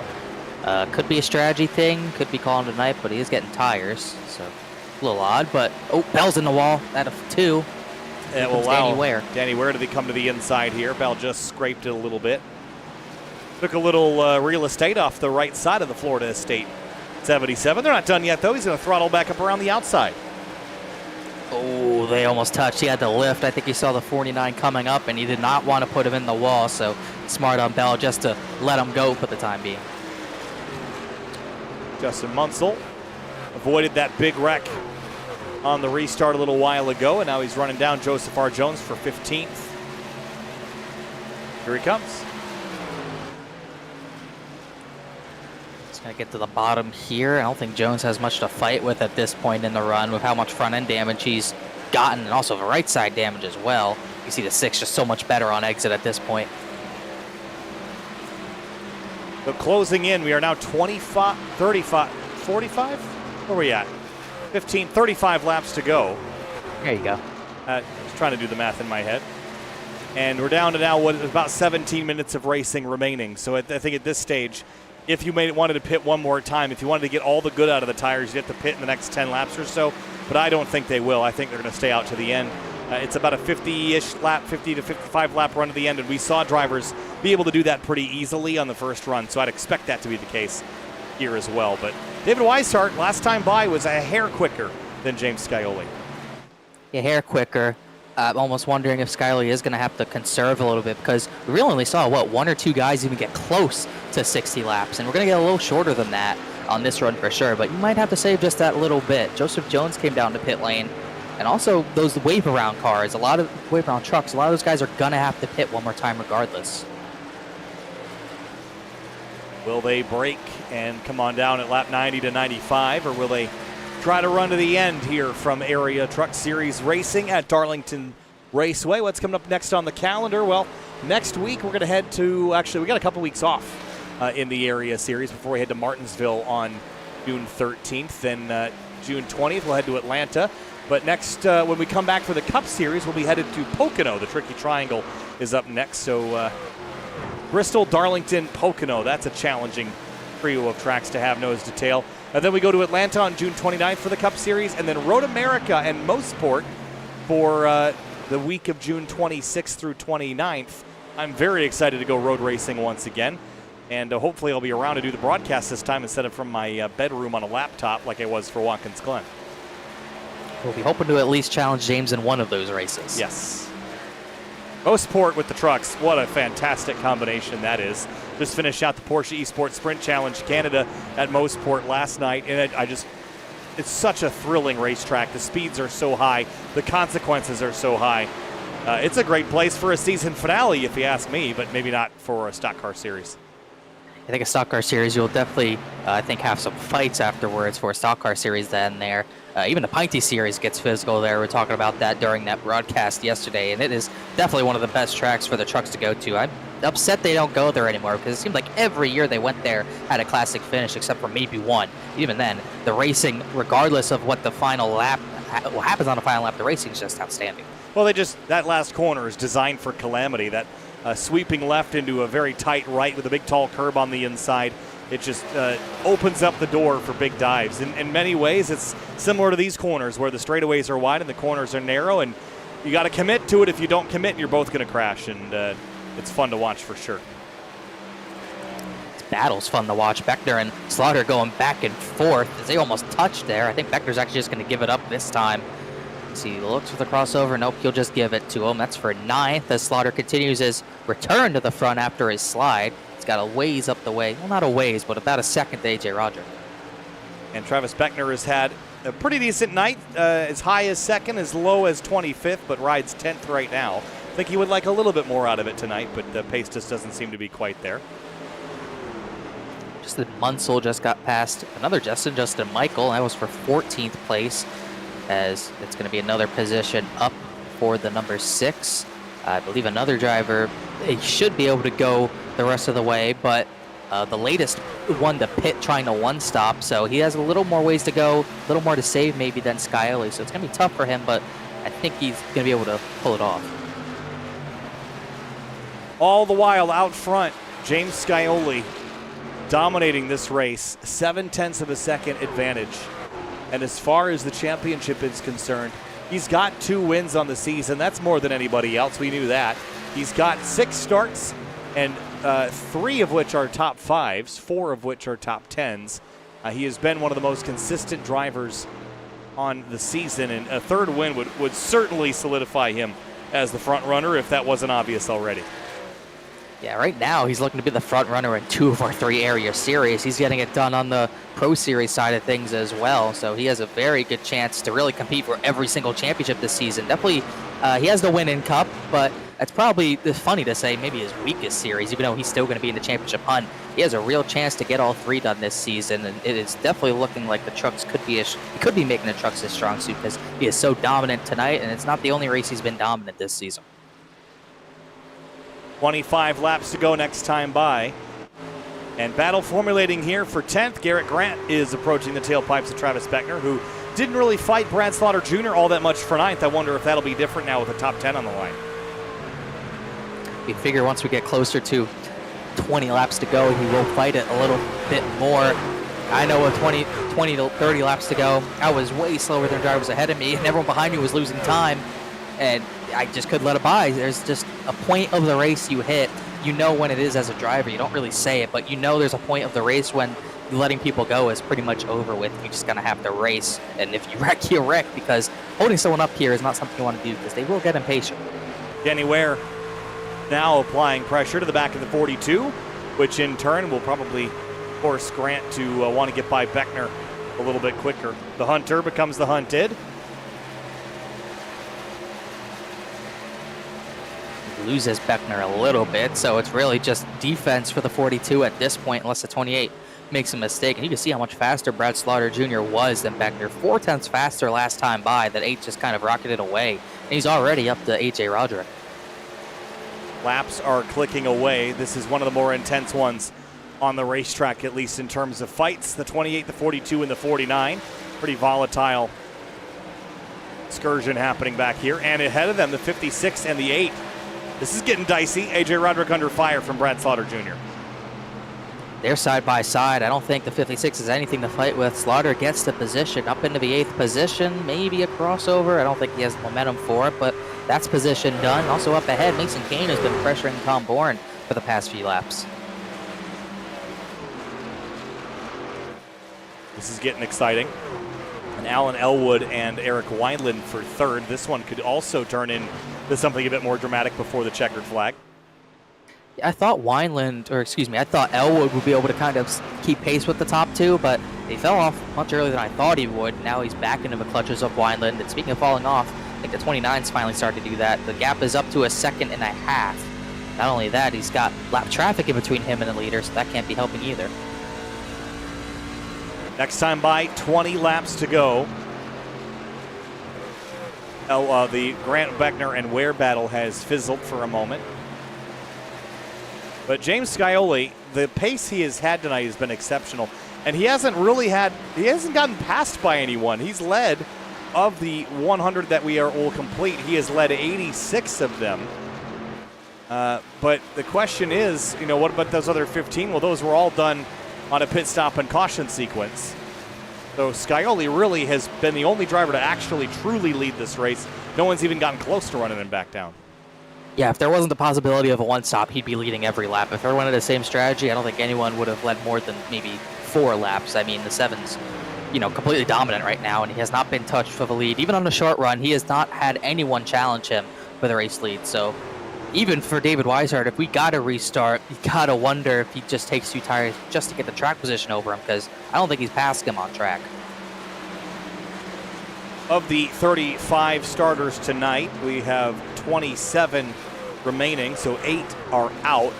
could be a strategy thing, could be calling tonight, but he is getting tires, so a little odd. But, Bell's in the wall at a 2. Yeah, well, wow. Danny Ware did he come to the inside here. Bell just scraped it a little bit. Took a little real estate off the right side of the Florida State 77. They're not done yet, though. He's going to throttle back up around the outside. Oh, they almost touched. He had to lift. I think he saw the 49 coming up, and he did not want to put him in the wall, so smart on Bell just to let him go for the time being. Justin Munsell avoided that big wreck on the restart a little while ago, and now he's running down Joseph R. Jones for 15th. Here he comes. Going to get to the bottom here. I don't think Jones has much to fight with at this point in the run with how much front end damage he's gotten, and also the right side damage as well. You see the 6 just so much better on exit at this point. So closing in, we are now 25, 35, 45? Where are we at? 15, 35 laps to go. There you go. Just trying to do the math in my head. And we're down to now about 17 minutes of racing remaining. So I think at this stage, if you wanted to pit one more time, if you wanted to get all the good out of the tires, you'd have to pit in the next 10 laps or so. But I don't think they will. I think they're going to stay out to the end. It's about a 50-ish lap, 50 to 55 lap run to the end, and we saw drivers be able to do that pretty easily on the first run. So I'd expect that to be the case here as well. But David Weishart, last time by, was a hair quicker than James Scioli. A hair quicker. I'm almost wondering if Skyler is going to have to conserve a little bit, because we really only saw, what, 1 or 2 guys even get close to 60 laps, and we're going to get a little shorter than that on this run for sure, but you might have to save just that little bit. Joseph Jones came down to pit lane, and also those wave around cars, a lot of wave around trucks, a lot of those guys are going to have to pit one more time regardless. Will they break and come on down at lap 90 to 95, or will they try to run to the end here from Area Truck Series Racing at Darlington Raceway? What's coming up next on the calendar? Well, next week we're going to head to, actually we got a couple weeks off in the Area Series before we head to Martinsville on June 13th. Then June 20th we'll head to Atlanta. But next, when we come back for the Cup Series, we'll be headed to Pocono. The Tricky Triangle is up next. So Bristol, Darlington, Pocono. That's a challenging trio of tracks to have nose to tail. And then we go to Atlanta on June 29th for the Cup Series, and then Road America and Mosport for the week of June 26th through 29th. I'm very excited to go road racing once again, and hopefully I'll be around to do the broadcast this time instead of from my bedroom on a laptop like I was for Watkins Glen. We'll be hoping to at least challenge James in one of those races. Yes. Mosport with the trucks. What a fantastic combination that is. Just finished out the Porsche Esports Sprint Challenge Canada at Mosport last night, and it's such a thrilling racetrack. The speeds are so high. The consequences are so high. It's a great place for a season finale, if you ask me, but maybe not for a stock car series. I think a stock car series, you'll definitely, I think, have some fights afterwards for a stock car series then there. Even the Pinty series gets physical there. We're talking about that during that broadcast yesterday, and it is definitely one of the best tracks for the trucks to go to. I'm upset they don't go there anymore, because it seemed like every year they went there had a classic finish, except for maybe one. Even then, the racing, regardless of what the final lap, what happens on the final lap, the racing is just outstanding. Well, that last corner is designed for calamity. That sweeping left into a very tight right with a big tall curb on the inside. It just opens up the door for big dives. In many ways, it's similar to these corners where the straightaways are wide and the corners are narrow, and you got to commit to it. If you don't commit, you're both going to crash, and it's fun to watch for sure. This battle's fun to watch. Beckner and Slaughter going back and forth as they almost touched there. I think Beckner's actually just going to give it up this time. Let's see, he looks for the crossover. Nope, he'll just give it to him. That's for 9th as Slaughter continues his return to the front after his slide. He's got a ways up the way. Well, not a ways, but about a second to AJ Roger. And Travis Beckner has had a pretty decent night, as high as 2nd, as low as 25th, but rides 10th right now. I think he would like a little bit more out of it tonight, but the pace just doesn't seem to be quite there. Justin Munsell just got past another Justin Michael. That was for 14th place, as it's going to be another position up for the number 6. I believe another driver, he should be able to go the rest of the way, but the latest one to pit trying to one stop, so he has a little more ways to go, a little more to save maybe than Scioli, so it's going to be tough for him, but I think he's going to be able to pull it off. All the while out front, James Scioli dominating this race, 0.7 of a second advantage. And as far as the championship is concerned, he's got 2 wins on the season. That's more than anybody else. We knew that. He's got 6 starts, and 3 of which are top 5s, 4 of which are top 10s. He has been one of the most consistent drivers on the season, and a 3rd win would certainly solidify him as the front runner if that wasn't obvious already. Yeah, right now he's looking to be the front runner in 2 of our 3 area series. He's getting it done on the Pro Series side of things as well, so he has a very good chance to really compete for every single championship this season. Definitely, he has the win in Cup, but it's probably funny to say maybe his weakest series, even though he's still going to be in the championship hunt. He has a real chance to get all 3 done this season, and it is definitely looking like the trucks could be making the trucks his strong suit, because he is so dominant tonight, and it's not the only race he's been dominant this season. 25 laps to go next time by. And battle formulating here for 10th. Garrett Grant is approaching the tailpipes of Travis Beckner, who didn't really fight Brad Slaughter Jr. all that much for 9th. I wonder if that'll be different now with a top 10 on the line. We figure once we get closer to 20 laps to go, he will fight it a little bit more. I know with 20 to 30 laps to go, I was way slower than drivers ahead of me, and everyone behind me was losing time, and I just couldn't let it by. There's just a point of the race you hit you know when it is as a driver. You don't really say it, but you know there's a point of the race when letting people go is pretty much over with. You're just gonna have to race, and if you wreck, you wreck, because holding someone up here is not something you want to do because they will get impatient. Danny Ware now applying pressure to the back of the 42, which in turn will probably force Grant to want to get by Beckner a little bit quicker. The hunter becomes the hunted. Loses Beckner a little bit, so it's really just defense for the 42 at this point, unless the 28 makes a mistake. And you can see how much faster Brad Slaughter Jr. was than Beckner. 4/10 faster last time by. That 8 just kind of rocketed away. And he's already up to AJ Roderick. Laps are clicking away. This is one of the more intense ones on the racetrack, at least in terms of fights. The 28, the 42, and the 49. Pretty volatile excursion happening back here. And ahead of them, the 56 and the 8. This is getting dicey. AJ Roderick under fire from Brad Slaughter Jr. They're side by side. I don't think the 56 has anything to fight with. Slaughter gets the position up into the 8th position. Maybe a crossover. I don't think he has momentum for it, but that's position done. Also up ahead, Mason Kane has been pressuring Tom Bourne for the past few laps. This is getting exciting. And Alan Elwood and Eric Wineland for third. This one could also turn into something a bit more dramatic before the checkered flag. I thought I thought Elwood would be able to kind of keep pace with the top two, but he fell off much earlier than I thought he would. Now he's back into the clutches of Wineland. And speaking of falling off, I think the 29's finally started to do that. The gap is up to a 1.5 seconds. Not only that, he's got lap traffic in between him and the leader, so that can't be helping either. Next time by, 20 laps to go. The Grant, Beckner, and Ware battle has fizzled for a moment. But James Scioli, the pace he has had tonight has been exceptional. And he hasn't gotten passed by anyone. He's led, of the 100 that will complete, he has led 86 of them. But the question is, what about those other 15? Well, those were all done on a pit stop and caution sequence. So Scioli really has been the only driver to actually truly lead this race. No one's even gotten close to running him back down. Yeah, if there wasn't the possibility of a one-stop, he'd be leading every lap. If everyone had the same strategy, I don't think anyone would have led more than maybe 4 laps. I mean, the 7's, completely dominant right now, and he has not been touched for the lead. Even on the short run, he has not had anyone challenge him for the race lead. So even for David Weishart, if we got to restart, you got to wonder if he just takes 2 tires just to get the track position over him, because I don't think he's passed him on track. Of the 35 starters tonight, we have 27 remaining, so 8 are out.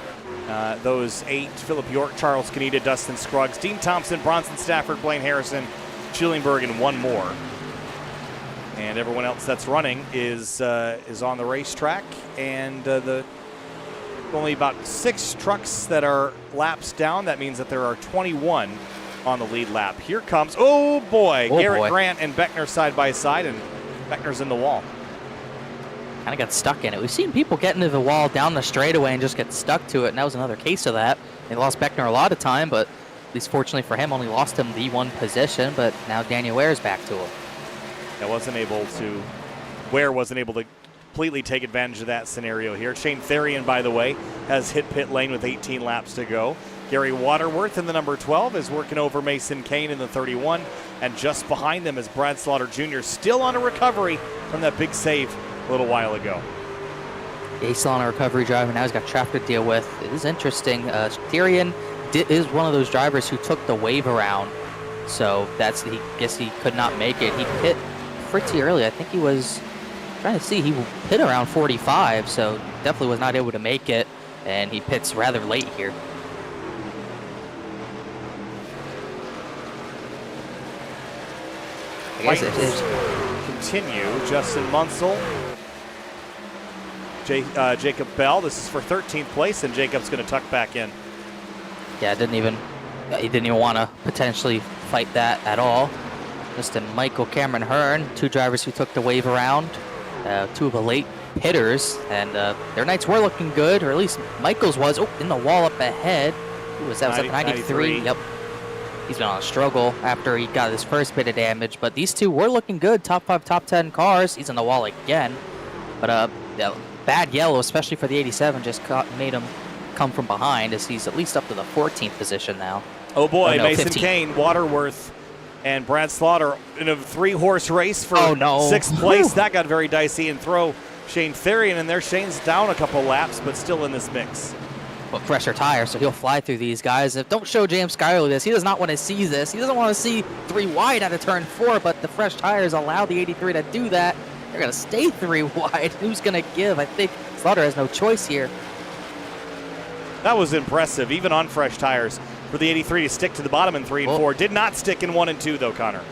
Those 8, Philip York, Charles Canita, Dustin Scruggs, Dean Thompson, Bronson Stafford, Blaine Harrison, Schillingberg, and 1 more. And everyone else that's running is on the racetrack, and only about 6 trucks that are laps down. That means that there are 21 on the lead lap. Here comes, Garrett Grant and Beckner side by side, and Beckner's in the wall. Kind of got stuck in it. We've seen people get into the wall down the straightaway and just get stuck to it, and that was another case of that. They lost Beckner a lot of time, but at least fortunately for him, only lost him the 1 position, but now Daniel Ware's back to him. Ware wasn't able to completely take advantage of that scenario here. Shane Therian, by the way, has hit pit lane with 18 laps to go. Gary Waterworth in the number 12 is working over Mason Kane in the 31, and just behind them is Brad Slaughter Jr., still on a recovery from that big save a little while ago. Yeah, he's still on a recovery drive, and now he's got traffic to deal with. It is interesting. Therian is one of those drivers who took the wave around, so guess he could not make it. He hit pretty early. I think he was trying to see. He hit around 45, so definitely was not able to make it, and he pits rather late here. Continue. Justin Munsell, Jacob Bell. This is for 13th place, and Jacob's going to tuck back in. Yeah, he didn't even want to potentially fight that at all. Mr. Michael Cameron Hearn, 2 drivers who took the wave around, 2 of the late hitters, and their nights were looking good, or at least Michael's was. In the wall up ahead. That was up 93. Yep. He's been on a struggle after he got his first bit of damage, but these 2 were looking good. Top 5, top 10 cars. He's in the wall again, but bad yellow, especially for the 87, just caught come from behind as he's at least up to the 14th position now. Oh boy, no, Mason 15. Kane, Waterworth, and Brad Slaughter in a 3-horse race for Oh, no. 6th place. Whew. That got very dicey, and throw Shane Therian in there. Shane's down a couple laps, but still in this mix. But fresher tires, so he'll fly through these guys. Don't show James Skyler this. He does not want to see this. He doesn't want to see 3 wide out of turn 4, but the fresh tires allow the 83 to do that. They're going to stay 3 wide. Who's going to give? I think Slaughter has no choice here. That was impressive, even on fresh tires, for the 83 to stick to the bottom in 3 and 4. Did not stick in 1 and 2, though, Connor.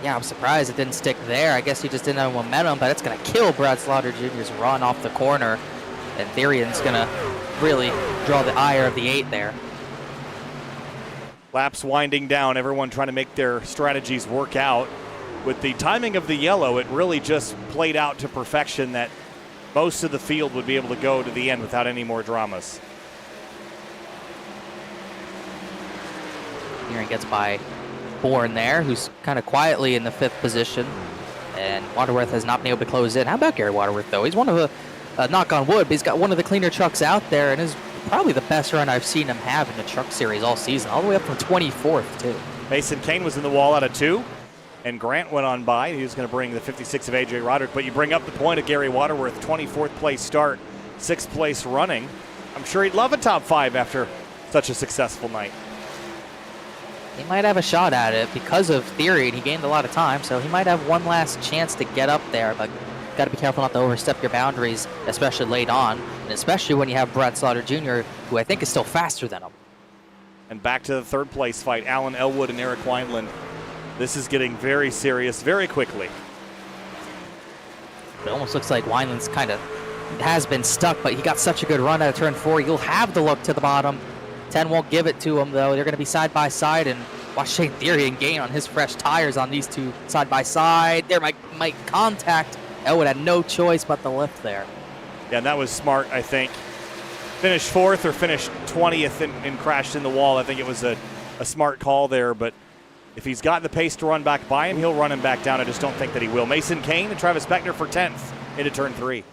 Yeah, I'm surprised it didn't stick there. I guess he just didn't have momentum, but it's going to kill Brad Slaughter Jr.'s run off the corner. And Therian's going to really draw the ire of the 8 there. Laps winding down, everyone trying to make their strategies work out. With the timing of the yellow, it really just played out to perfection that most of the field would be able to go to the end without any more dramas. Therian gets by Bourne there, who's kind of quietly in the 5th position. And Waterworth has not been able to close in. How about Gary Waterworth, though? He's one of the, knock on wood, but he's got one of the cleaner trucks out there and is probably the best run I've seen him have in the truck series all season, all the way up from 24th, too. Mason Kane was in the wall out of 2, and Grant went on by. He was going to bring the 56 of A.J. Roderick, but you bring up the point of Gary Waterworth, 24th place start, 6th place running. I'm sure he'd love a top 5 after such a successful night. He might have a shot at it because of Therian. He gained a lot of time, so he might have one last chance to get up there, but got to be careful not to overstep your boundaries, especially late on, and especially when you have Brad Slaughter Jr., who I think is still faster than him. And back to the 3rd place fight, Alan Elwood and Eric Wineland. This is getting very serious very quickly. It almost looks like Wineland's kind of has been stuck, but he got such a good run out of turn 4. He'll have the look to the bottom. 10 won't give it to him, though. They're going to be side by side, and watch Shane Therian gain on his fresh tires on these two side by side. There might contact. Elwood had no choice but the lift there. Yeah, and that was smart, I think. Finished 4th or finished 20th and crashed in the wall. I think it was a smart call there, but if he's got the pace to run back by him, he'll run him back down. I just don't think that he will. Mason Kane and Travis Beckner for 10th into turn 3.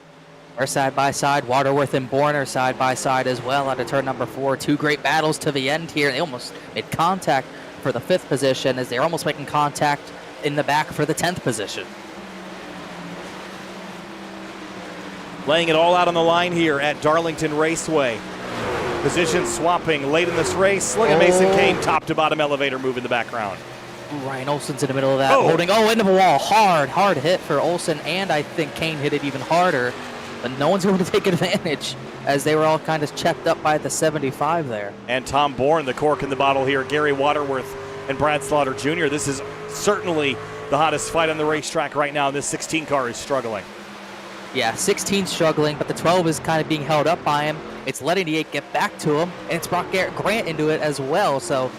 They're side by side. Waterworth and Bourne are side by side as well out of turn number 4. 2 great battles to the end here. They almost made contact for the 5th position as they're almost making contact in the back for the 10th position. Laying it all out on the line here at Darlington Raceway. Position swapping late in this race. Look at Mason Kane, top to bottom elevator move in the background. Ryan Olson's in the middle of that, holding, into the wall. Hard hit for Olson, and I think Kane hit it even harder. But no one's able to take advantage as they were all kind of checked up by the 75 there. And Tom Bourne, the cork in the bottle here. Gary Waterworth and Brad Slaughter Jr. This is certainly the hottest fight on the racetrack right now. This 16 car is struggling. Yeah, 16 struggling, but the 12 is kind of being held up by him. It's letting the 8 get back to him, and it's brought Garrett Grant into it as well. So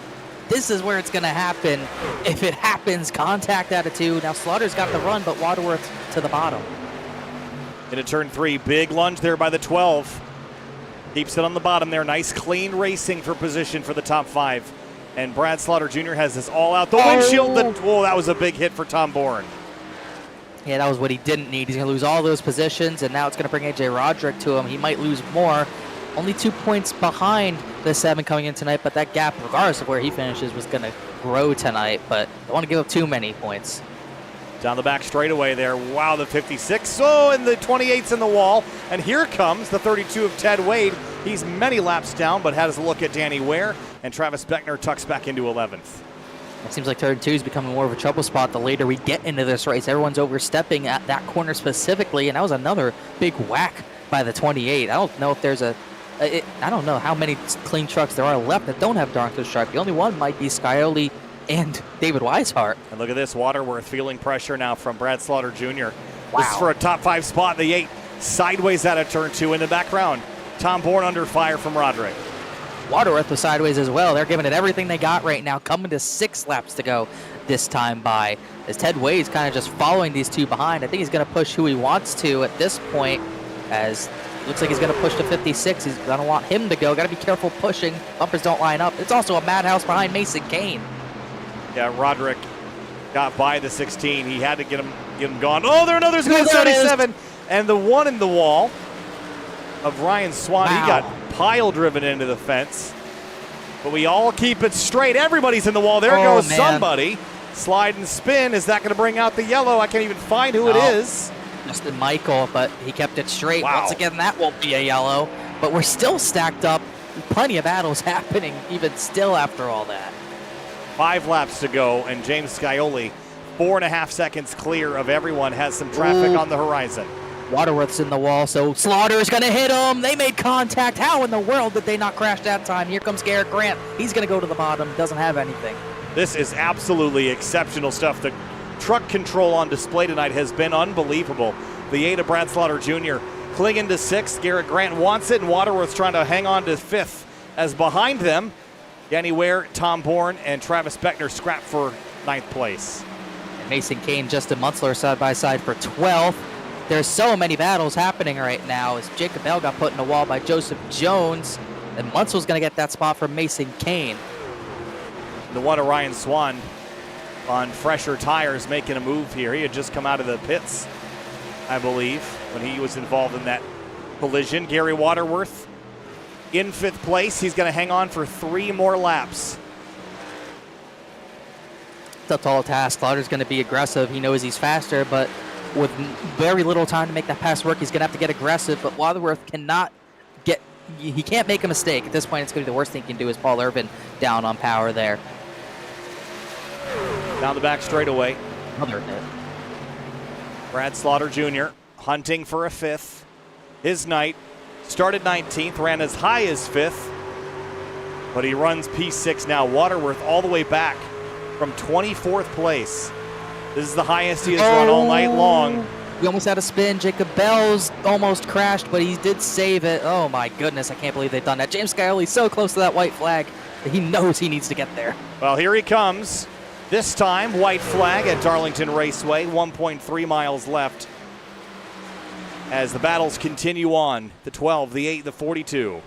this is where it's going to happen. If it happens, contact out of 2. Now Slaughter's got the run, but Waterworth to the bottom. Into turn 3, big lunge there by the 12. Keeps it on the bottom there. Nice clean racing for position for the top 5. And Brad Slaughter Jr. has this all out. The windshield, that was a big hit for Tom Bourne. Yeah, that was what he didn't need. He's going to lose all those positions, and now it's going to bring A.J. Roderick to him. He might lose more. Only 2 points behind the 7 coming in tonight, but that gap, regardless of where he finishes, was going to grow tonight. But don't want to give up too many points. Down the back straightaway there. Wow, the 56. And the 28's in the wall. And here comes the 32 of Ted Wade. He's many laps down, but has a look at Danny Ware. And Travis Beckner tucks back into 11th. It seems like turn 2 is becoming more of a trouble spot the later we get into this race. Everyone's overstepping at that corner specifically, and that was another big whack by the 28. I don't know if there's I don't know how many clean trucks there are left that don't have Darlington stripe. The only one might be Scioli and David Weishart. And look at this, Waterworth feeling pressure now from Brad Slaughter Jr. Wow. This is for a top 5 spot. The 8 sideways out of turn 2 in the background. Tom Bourne under fire from Roderick. Waterworth was sideways as well. They're giving it everything they got right now, coming to 6 laps to go this time by. As Ted Wade's kind of just following these 2 behind. I think he's going to push who he wants to at this point, as it looks like he's going to push to 56. He's going to want him to go. Got to be careful pushing. Bumpers don't line up. It's also a madhouse behind Mason Kane. Yeah, Roderick got by the 16. He had to get him gone. Oh, there another's going 77. And the one in the wall of Ryan Swan, He got pile driven into the fence. But we all keep it straight. Everybody's in the wall. There goes somebody. Slide and spin. Is that going to bring out the yellow? I can't even find who it is. Justin Michael, but he kept it straight. Wow. Once again, that won't be a yellow. But we're still stacked up. Plenty of battles happening even still after all that. 5 laps to go, and James Scioli, 4.5 seconds clear of everyone, has some traffic on the horizon. Waterworth's in the wall, so Slaughter is going to hit him. They made contact. How in the world did they not crash that time? Here comes Garrett Grant. He's going to go to the bottom. Doesn't have anything. This is absolutely exceptional stuff. The truck control on display tonight has been unbelievable. The 8 of Brad Slaughter Jr. clinging to 6th. Garrett Grant wants it, and Waterworth's trying to hang on to 5th. As behind them, Danny Ware, Tom Bourne, and Travis Beckner scrap for 9th place. And Mason Kane, Justin Muntzler side by side for 12th. There's so many battles happening right now as Jacob Bell got put in the wall by Joseph Jones, and Muntzler's going to get that spot from Mason Kane. The one of Ryan Swan on fresher tires making a move here. He had just come out of the pits, I believe, when he was involved in that collision. Gary Waterworth in 5th place. He's going to hang on for 3 more laps. It's a tall task. Slaughter's going to be aggressive. He knows he's faster, but with very little time to make that pass work, he's going to have to get aggressive. But Waterworth cannot get, he can't make a mistake. At this point, it's going to be the worst thing he can do is Paul Irvin down on power there. Down the back straightaway. Another hit. Brad Slaughter Jr. hunting for a 5th. His night started 19th, ran as high as 5th, but he runs P6 now. Waterworth all the way back from 24th place. This is the highest he has run all night long. We almost had a spin. Jacob Bell's almost crashed, but he did save it. Oh my goodness, I can't believe they've done that. James Scioli so close to that white flag that he knows he needs to get there. Well, here he comes. This time, white flag at Darlington Raceway, 1.3 miles left. As the battles continue on, the 12, the 8, the 42.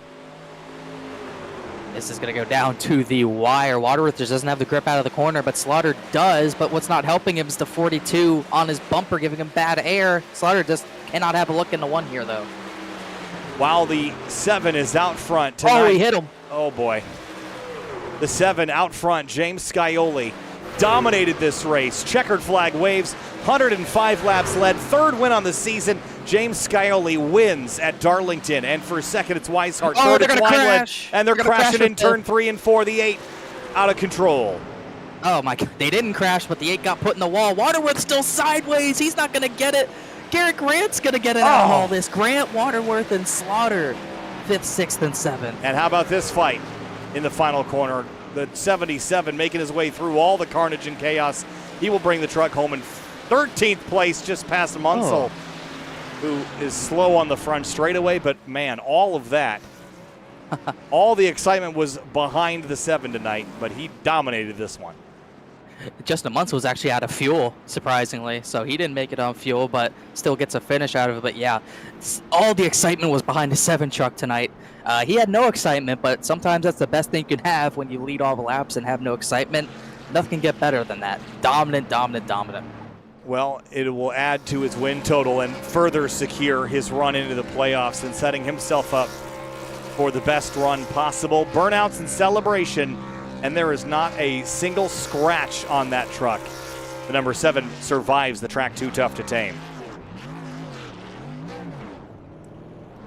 This is going to go down to the wire. Waterworth just doesn't have the grip out of the corner, but Slaughter does. But what's not helping him is the 42 on his bumper, giving him bad air. Slaughter just cannot have a look in the 1 here, though. While the 7 is out front tonight. Oh, he hit him. Oh, boy. The 7 out front, James Scioli, dominated this race. Checkered flag waves, 105 laps led, 3rd win on the season. James Scioli wins at Darlington, and for 2nd it's Weishart, 3rd it's Wineland, and they're crashing in turn 3 and 4. The 8 out of control. Oh my God, they didn't crash, but the 8 got put in the wall. Waterworth still sideways. He's not going to get it. Garrett Grant's going to get it out of all this. Grant, Waterworth, and Slaughter, 5th, 6th, and 7th. And how about this fight in the final corner? The 77 making his way through all the carnage and chaos. He will bring the truck home in 13th place, just past Munsell, who is slow on the front straightaway. But man, all of that, all the excitement was behind the 7 tonight, but he dominated this one. Justin Munsell was actually out of fuel, surprisingly, so he didn't make it on fuel, but still gets a finish out of it. But yeah, all the excitement was behind the 7 truck tonight. He had no excitement, but sometimes that's the best thing you can have when you lead all the laps and have no excitement. Nothing can get better than that. Dominant, dominant, dominant. Well, it will add to his win total and further secure his run into the playoffs and setting himself up for the best run possible. Burnouts and celebration, and there is not a single scratch on that truck. The number 7 survives the track too tough to tame.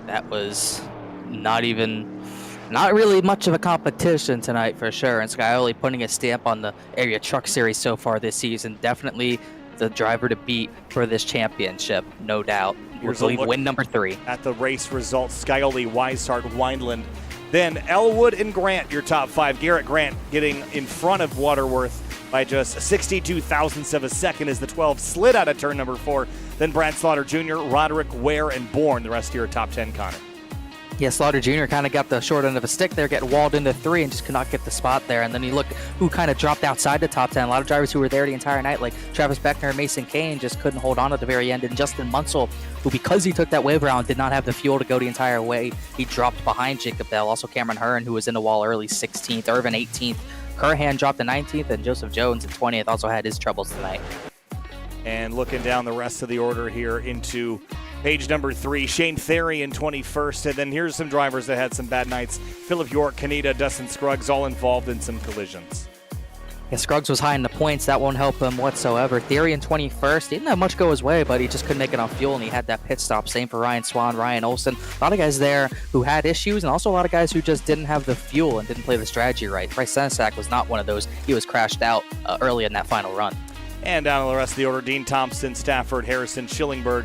That was not really much of a competition tonight for sure. And Scioli putting a stamp on the area truck series so far this season. Definitely the driver to beat for this championship, no doubt. We believe win number 3. At the race results, Scioli, Weishart, Wineland. Then Elwood and Grant, your top 5. Garrett Grant getting in front of Waterworth by just 62 thousandths of a second as the 12 slid out of turn number 4. Then Brad Slaughter Jr., Roderick, Ware, and Bourne, the rest of your top 10, Connor. Yeah, Slaughter Jr. kind of got the short end of a stick there, getting walled into 3 and just could not get the spot there. And then you look who kind of dropped outside the top 10. A lot of drivers who were there the entire night, like Travis Beckner and Mason Kane, just couldn't hold on at the very end. And Justin Munsell, who because he took that wave round, did not have the fuel to go the entire way. He dropped behind Jacob Bell. Also Cameron Hearn, who was in the wall early, 16th. Irvin, 18th. Curhan dropped to 19th, and Joseph Jones in 20th also had his troubles tonight. And looking down the rest of the order here into Page number 3, Shane Therry in 21st. And then here's some drivers that had some bad nights. Philip York, Kaneda, Dustin Scruggs, all involved in some collisions. Yeah, Scruggs was high in the points. That won't help him whatsoever. Theory in 21st. He didn't have much go his way, but he just couldn't make enough fuel, and he had that pit stop. Same for Ryan Swan, Ryan Olsen. A lot of guys there who had issues, and also a lot of guys who just didn't have the fuel and didn't play the strategy right. Bryce Senesac was not one of those. He was crashed out early in that final run. And down the rest of the order, Dean Thompson, Stafford, Harrison, Schillingberg,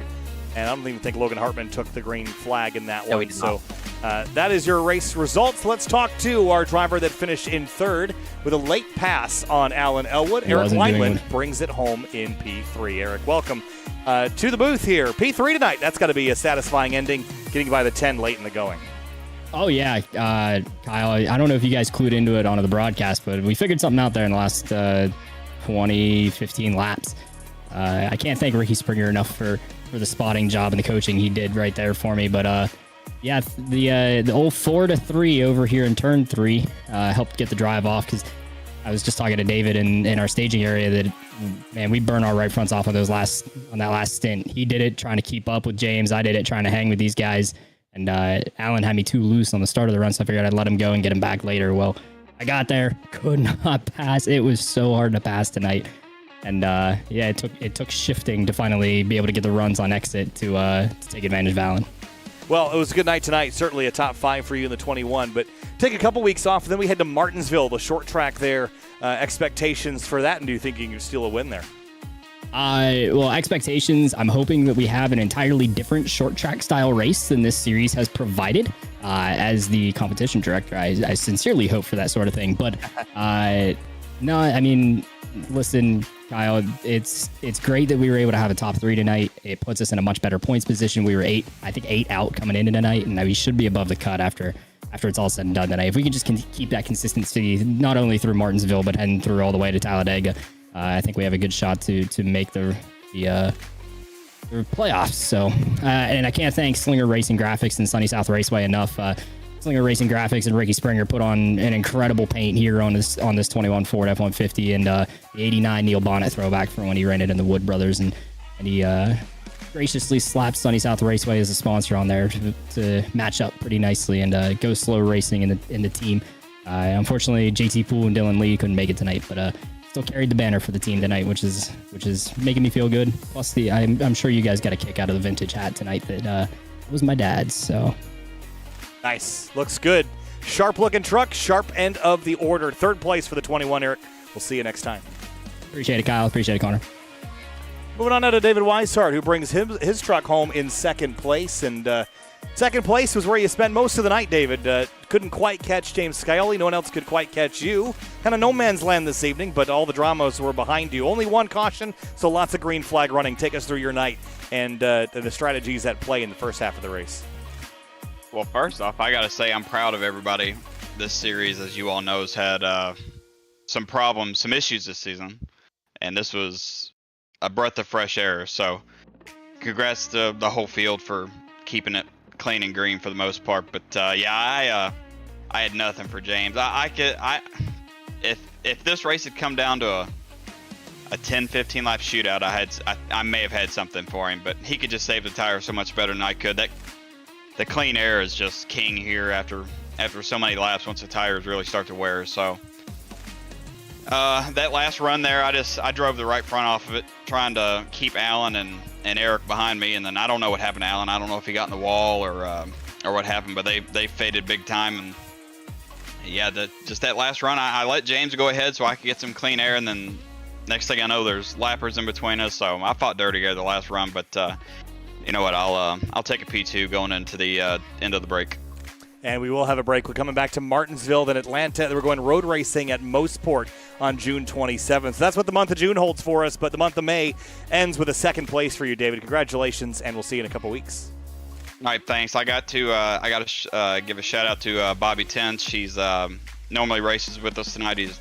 and I don't even think Logan Hartman took the green flag in that one. So that is your race results. Let's talk to our driver that finished in third with a late pass on Alan Elwood. Eric Wineland brings it home in P3. Eric, welcome to the booth here. P3 tonight. That's got to be a satisfying ending, getting by the 10 late in the going. Oh, yeah. Kyle, I don't know if you guys clued into it on the broadcast, but we figured something out there in the last 15 laps. I can't thank Ricky Springer enough for the spotting job and the coaching he did right there for me. But yeah, the old 4-3 over here in turn 3 helped get the drive off, because I was just talking to David in our staging area that, man, we burn our right fronts off on that last stint. He did it trying to keep up with James. I did it trying to hang with these guys. And Alan had me too loose on the start of the run, so I figured I'd let him go and get him back later. Well, I got there, could not pass. It was so hard to pass tonight. And yeah, it took shifting to finally be able to get the runs on exit to take advantage of Allen. Well, it was a good night tonight. Certainly a top 5 for you in the 21. But take a couple weeks off, and then we head to Martinsville, the short track there. Expectations for that, and do you think you can steal a win there? Well, expectations, I'm hoping that we have an entirely different short track style race than this series has provided. As the competition director, I sincerely hope for that sort of thing. But no, I mean, listen, Kyle, it's great that we were able to have a top 3 tonight. It puts us in a much better points position. We were 8 out coming into tonight, and we should be above the cut after it's all said and done tonight. If we can just keep that consistency, not only through Martinsville, but heading through all the way to Talladega, I think we have a good shot to make the playoffs. So, and I can't thank Slinger Racing Graphics and Sunny South Raceway enough. Slinger Racing Graphics and Ricky Springer put on an incredible paint here on this 21 Ford F-150, and the 89 Neil Bonnet throwback from when he ran it in the Wood Brothers, and he graciously slapped Sunny South Raceway as a sponsor on there to match up pretty nicely, and Go Slow Racing in the team. Unfortunately, JT Poole and Dylan Lee couldn't make it tonight, but still carried the banner for the team tonight, which is making me feel good. Plus, I'm sure you guys got a kick out of the vintage hat tonight that was my dad's. So nice, looks good. Sharp looking truck, sharp end of the order. Third place for the 21, Eric. We'll see you next time. Appreciate it, Kyle. Appreciate it, Connor. Moving on now to David Weishart, who brings his truck home in second place. And second place was where you spent most of the night, David. Couldn't quite catch James Scioli. No one else could quite catch you. Kind of no man's land this evening, but all the dramas were behind you. Only one caution, so lots of green flag running. Take us through your night and the strategies at play in the first half of the race. Well, first off, I got to say I'm proud of everybody. This series, as you all know, has had some problems, some issues this season. And this was a breath of fresh air. So congrats to the whole field for keeping it clean and green for the most part. But yeah, I had nothing for James. If this race had come down to a 10-15 lap shootout, I may have had something for him. But he could just save the tire so much better than I could. The clean air is just king here after so many laps once the tires really start to wear. So that last run there, I drove the right front off of it, trying to keep Alan and Eric behind me, and then I don't know what happened to Alan. I don't know if he got in the wall or what happened, but they faded big time. And yeah, just that last run, I let James go ahead so I could get some clean air, and then next thing I know, there's lappers in between us. So I fought dirty there the last run, but you know what? I'll take a P2 going into the end of the break. And we will have a break. We're coming back to Martinsville, then Atlanta. We're going road racing at Mossport on June 27th. So that's what the month of June holds for us, but the month of May ends with a second place for you, David. Congratulations, and we'll see you in a couple weeks. All right, thanks. I got to give a shout out to Bobby Tenz. She's normally races with us tonight. He's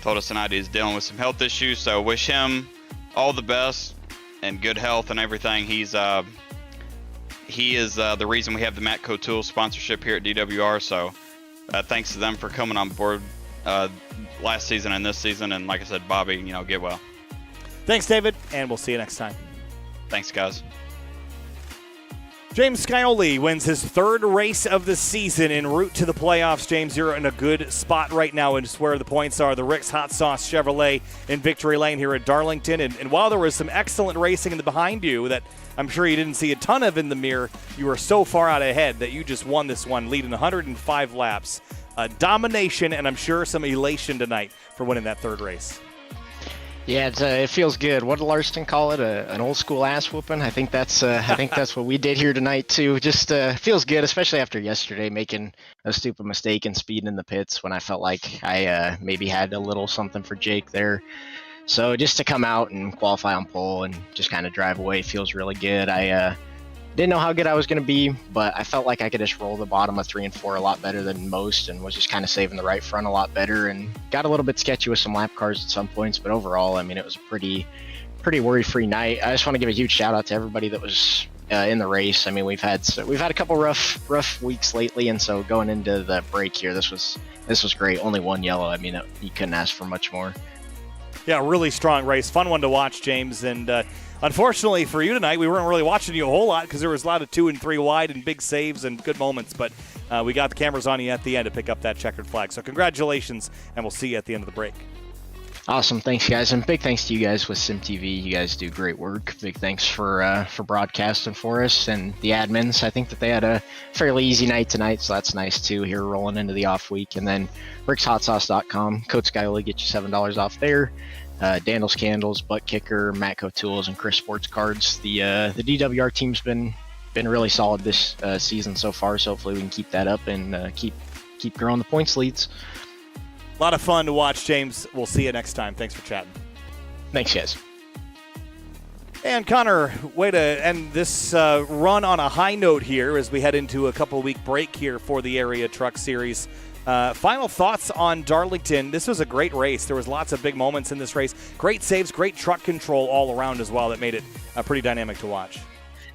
told us tonight he's dealing with some health issues, so wish him all the best and good health and everything. He is the reason we have the Matt Cotul sponsorship here at DWR. So thanks to them for coming on board last season and this season. And like I said, Bobby, get well. Thanks, David, and we'll see you next time. Thanks, guys. James Scioli wins his third race of the season en route to the playoffs. James, you're in a good spot right now, and just where the points are. The Rick's Hot Sauce Chevrolet in victory lane here at Darlington. And while there was some excellent racing in the behind you that I'm sure you didn't see a ton of in the mirror, you were so far out ahead that you just won this one, leading 105 laps. Domination, and I'm sure some elation tonight for winning that third race. Yeah, it feels good. What did Larson call it? An old school ass whooping. I think that's what we did here tonight too. Just feels good, especially after yesterday making a stupid mistake and speeding in the pits when I felt like I maybe had a little something for Jake there. So just to come out and qualify on pole and just kind of drive away feels really good. I didn't know how good I was going to be, but I felt like I could just roll the bottom of 3 and 4 a lot better than most, and was just kind of saving the right front a lot better, and got a little bit sketchy with some lap cars at some points. But overall, I mean, it was a pretty worry-free night. I just want to give a huge shout out to everybody that was in the race. I mean, we've had a couple rough weeks lately, and so going into the break here, this was great. Only one yellow. I mean, you couldn't ask for much more. Yeah, really strong race. Fun one to watch, James. And unfortunately for you tonight, we weren't really watching you a whole lot because there was a lot of 2 and 3 wide and big saves and good moments. But we got the cameras on you at the end to pick up that checkered flag. So congratulations, and we'll see you at the end of the break. Awesome. Thanks, guys. And big thanks to you guys with SimTV. You guys do great work. Big thanks for broadcasting for us, and the admins. I think that they had a fairly easy night tonight, so that's nice too here rolling into the off week. And then rickshotsauce.com. Code Scioli, get you $7 off there. Daniel's Candles, Butt Kicker, Matco Tools, and Chris Sports Cards. The DWR team's been really solid this season so far, so hopefully we can keep that up and keep growing the points leads. A lot of fun to watch, James. We'll see you next time. Thanks for chatting. Thanks, guys. And Connor, way to end this run on a high note here as we head into a couple-week break here for the Area Truck Series. Final thoughts on Darlington. This was a great race. There was lots of big moments in this race. Great saves, great truck control all around as well that made it pretty dynamic to watch.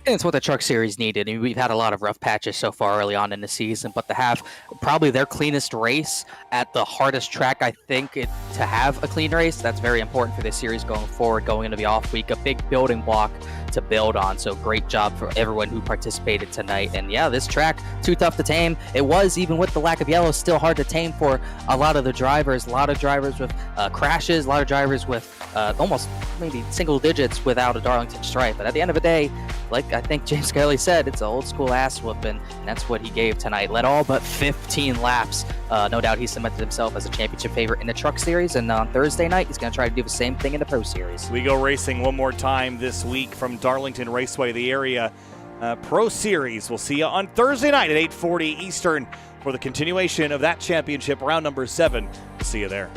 And it's what the Truck Series needed. I mean, we've had a lot of rough patches so far early on in the season, but to have probably their cleanest race at the hardest track, I think, to have a clean race, that's very important for this series going forward, going into the off week, a big building block to build on. So great job for everyone who participated tonight. And yeah, this track, too tough to tame. It was, even with the lack of yellow, still hard to tame for a lot of the drivers. A lot of drivers with crashes, a lot of drivers with almost maybe single digits without a Darlington stripe. But at the end of the day, like I think James Kelly said, it's an old school ass whooping, and that's what he gave tonight. Led all but 15 laps. No doubt he cemented himself as a championship favorite in the Truck Series, and on Thursday night, he's going to try to do the same thing in the Pro Series. We go racing one more time this week from Darlington Raceway, the Area Pro Series. We'll see you on Thursday night at 8:40 Eastern for the continuation of that championship, round number 7. We'll see you there.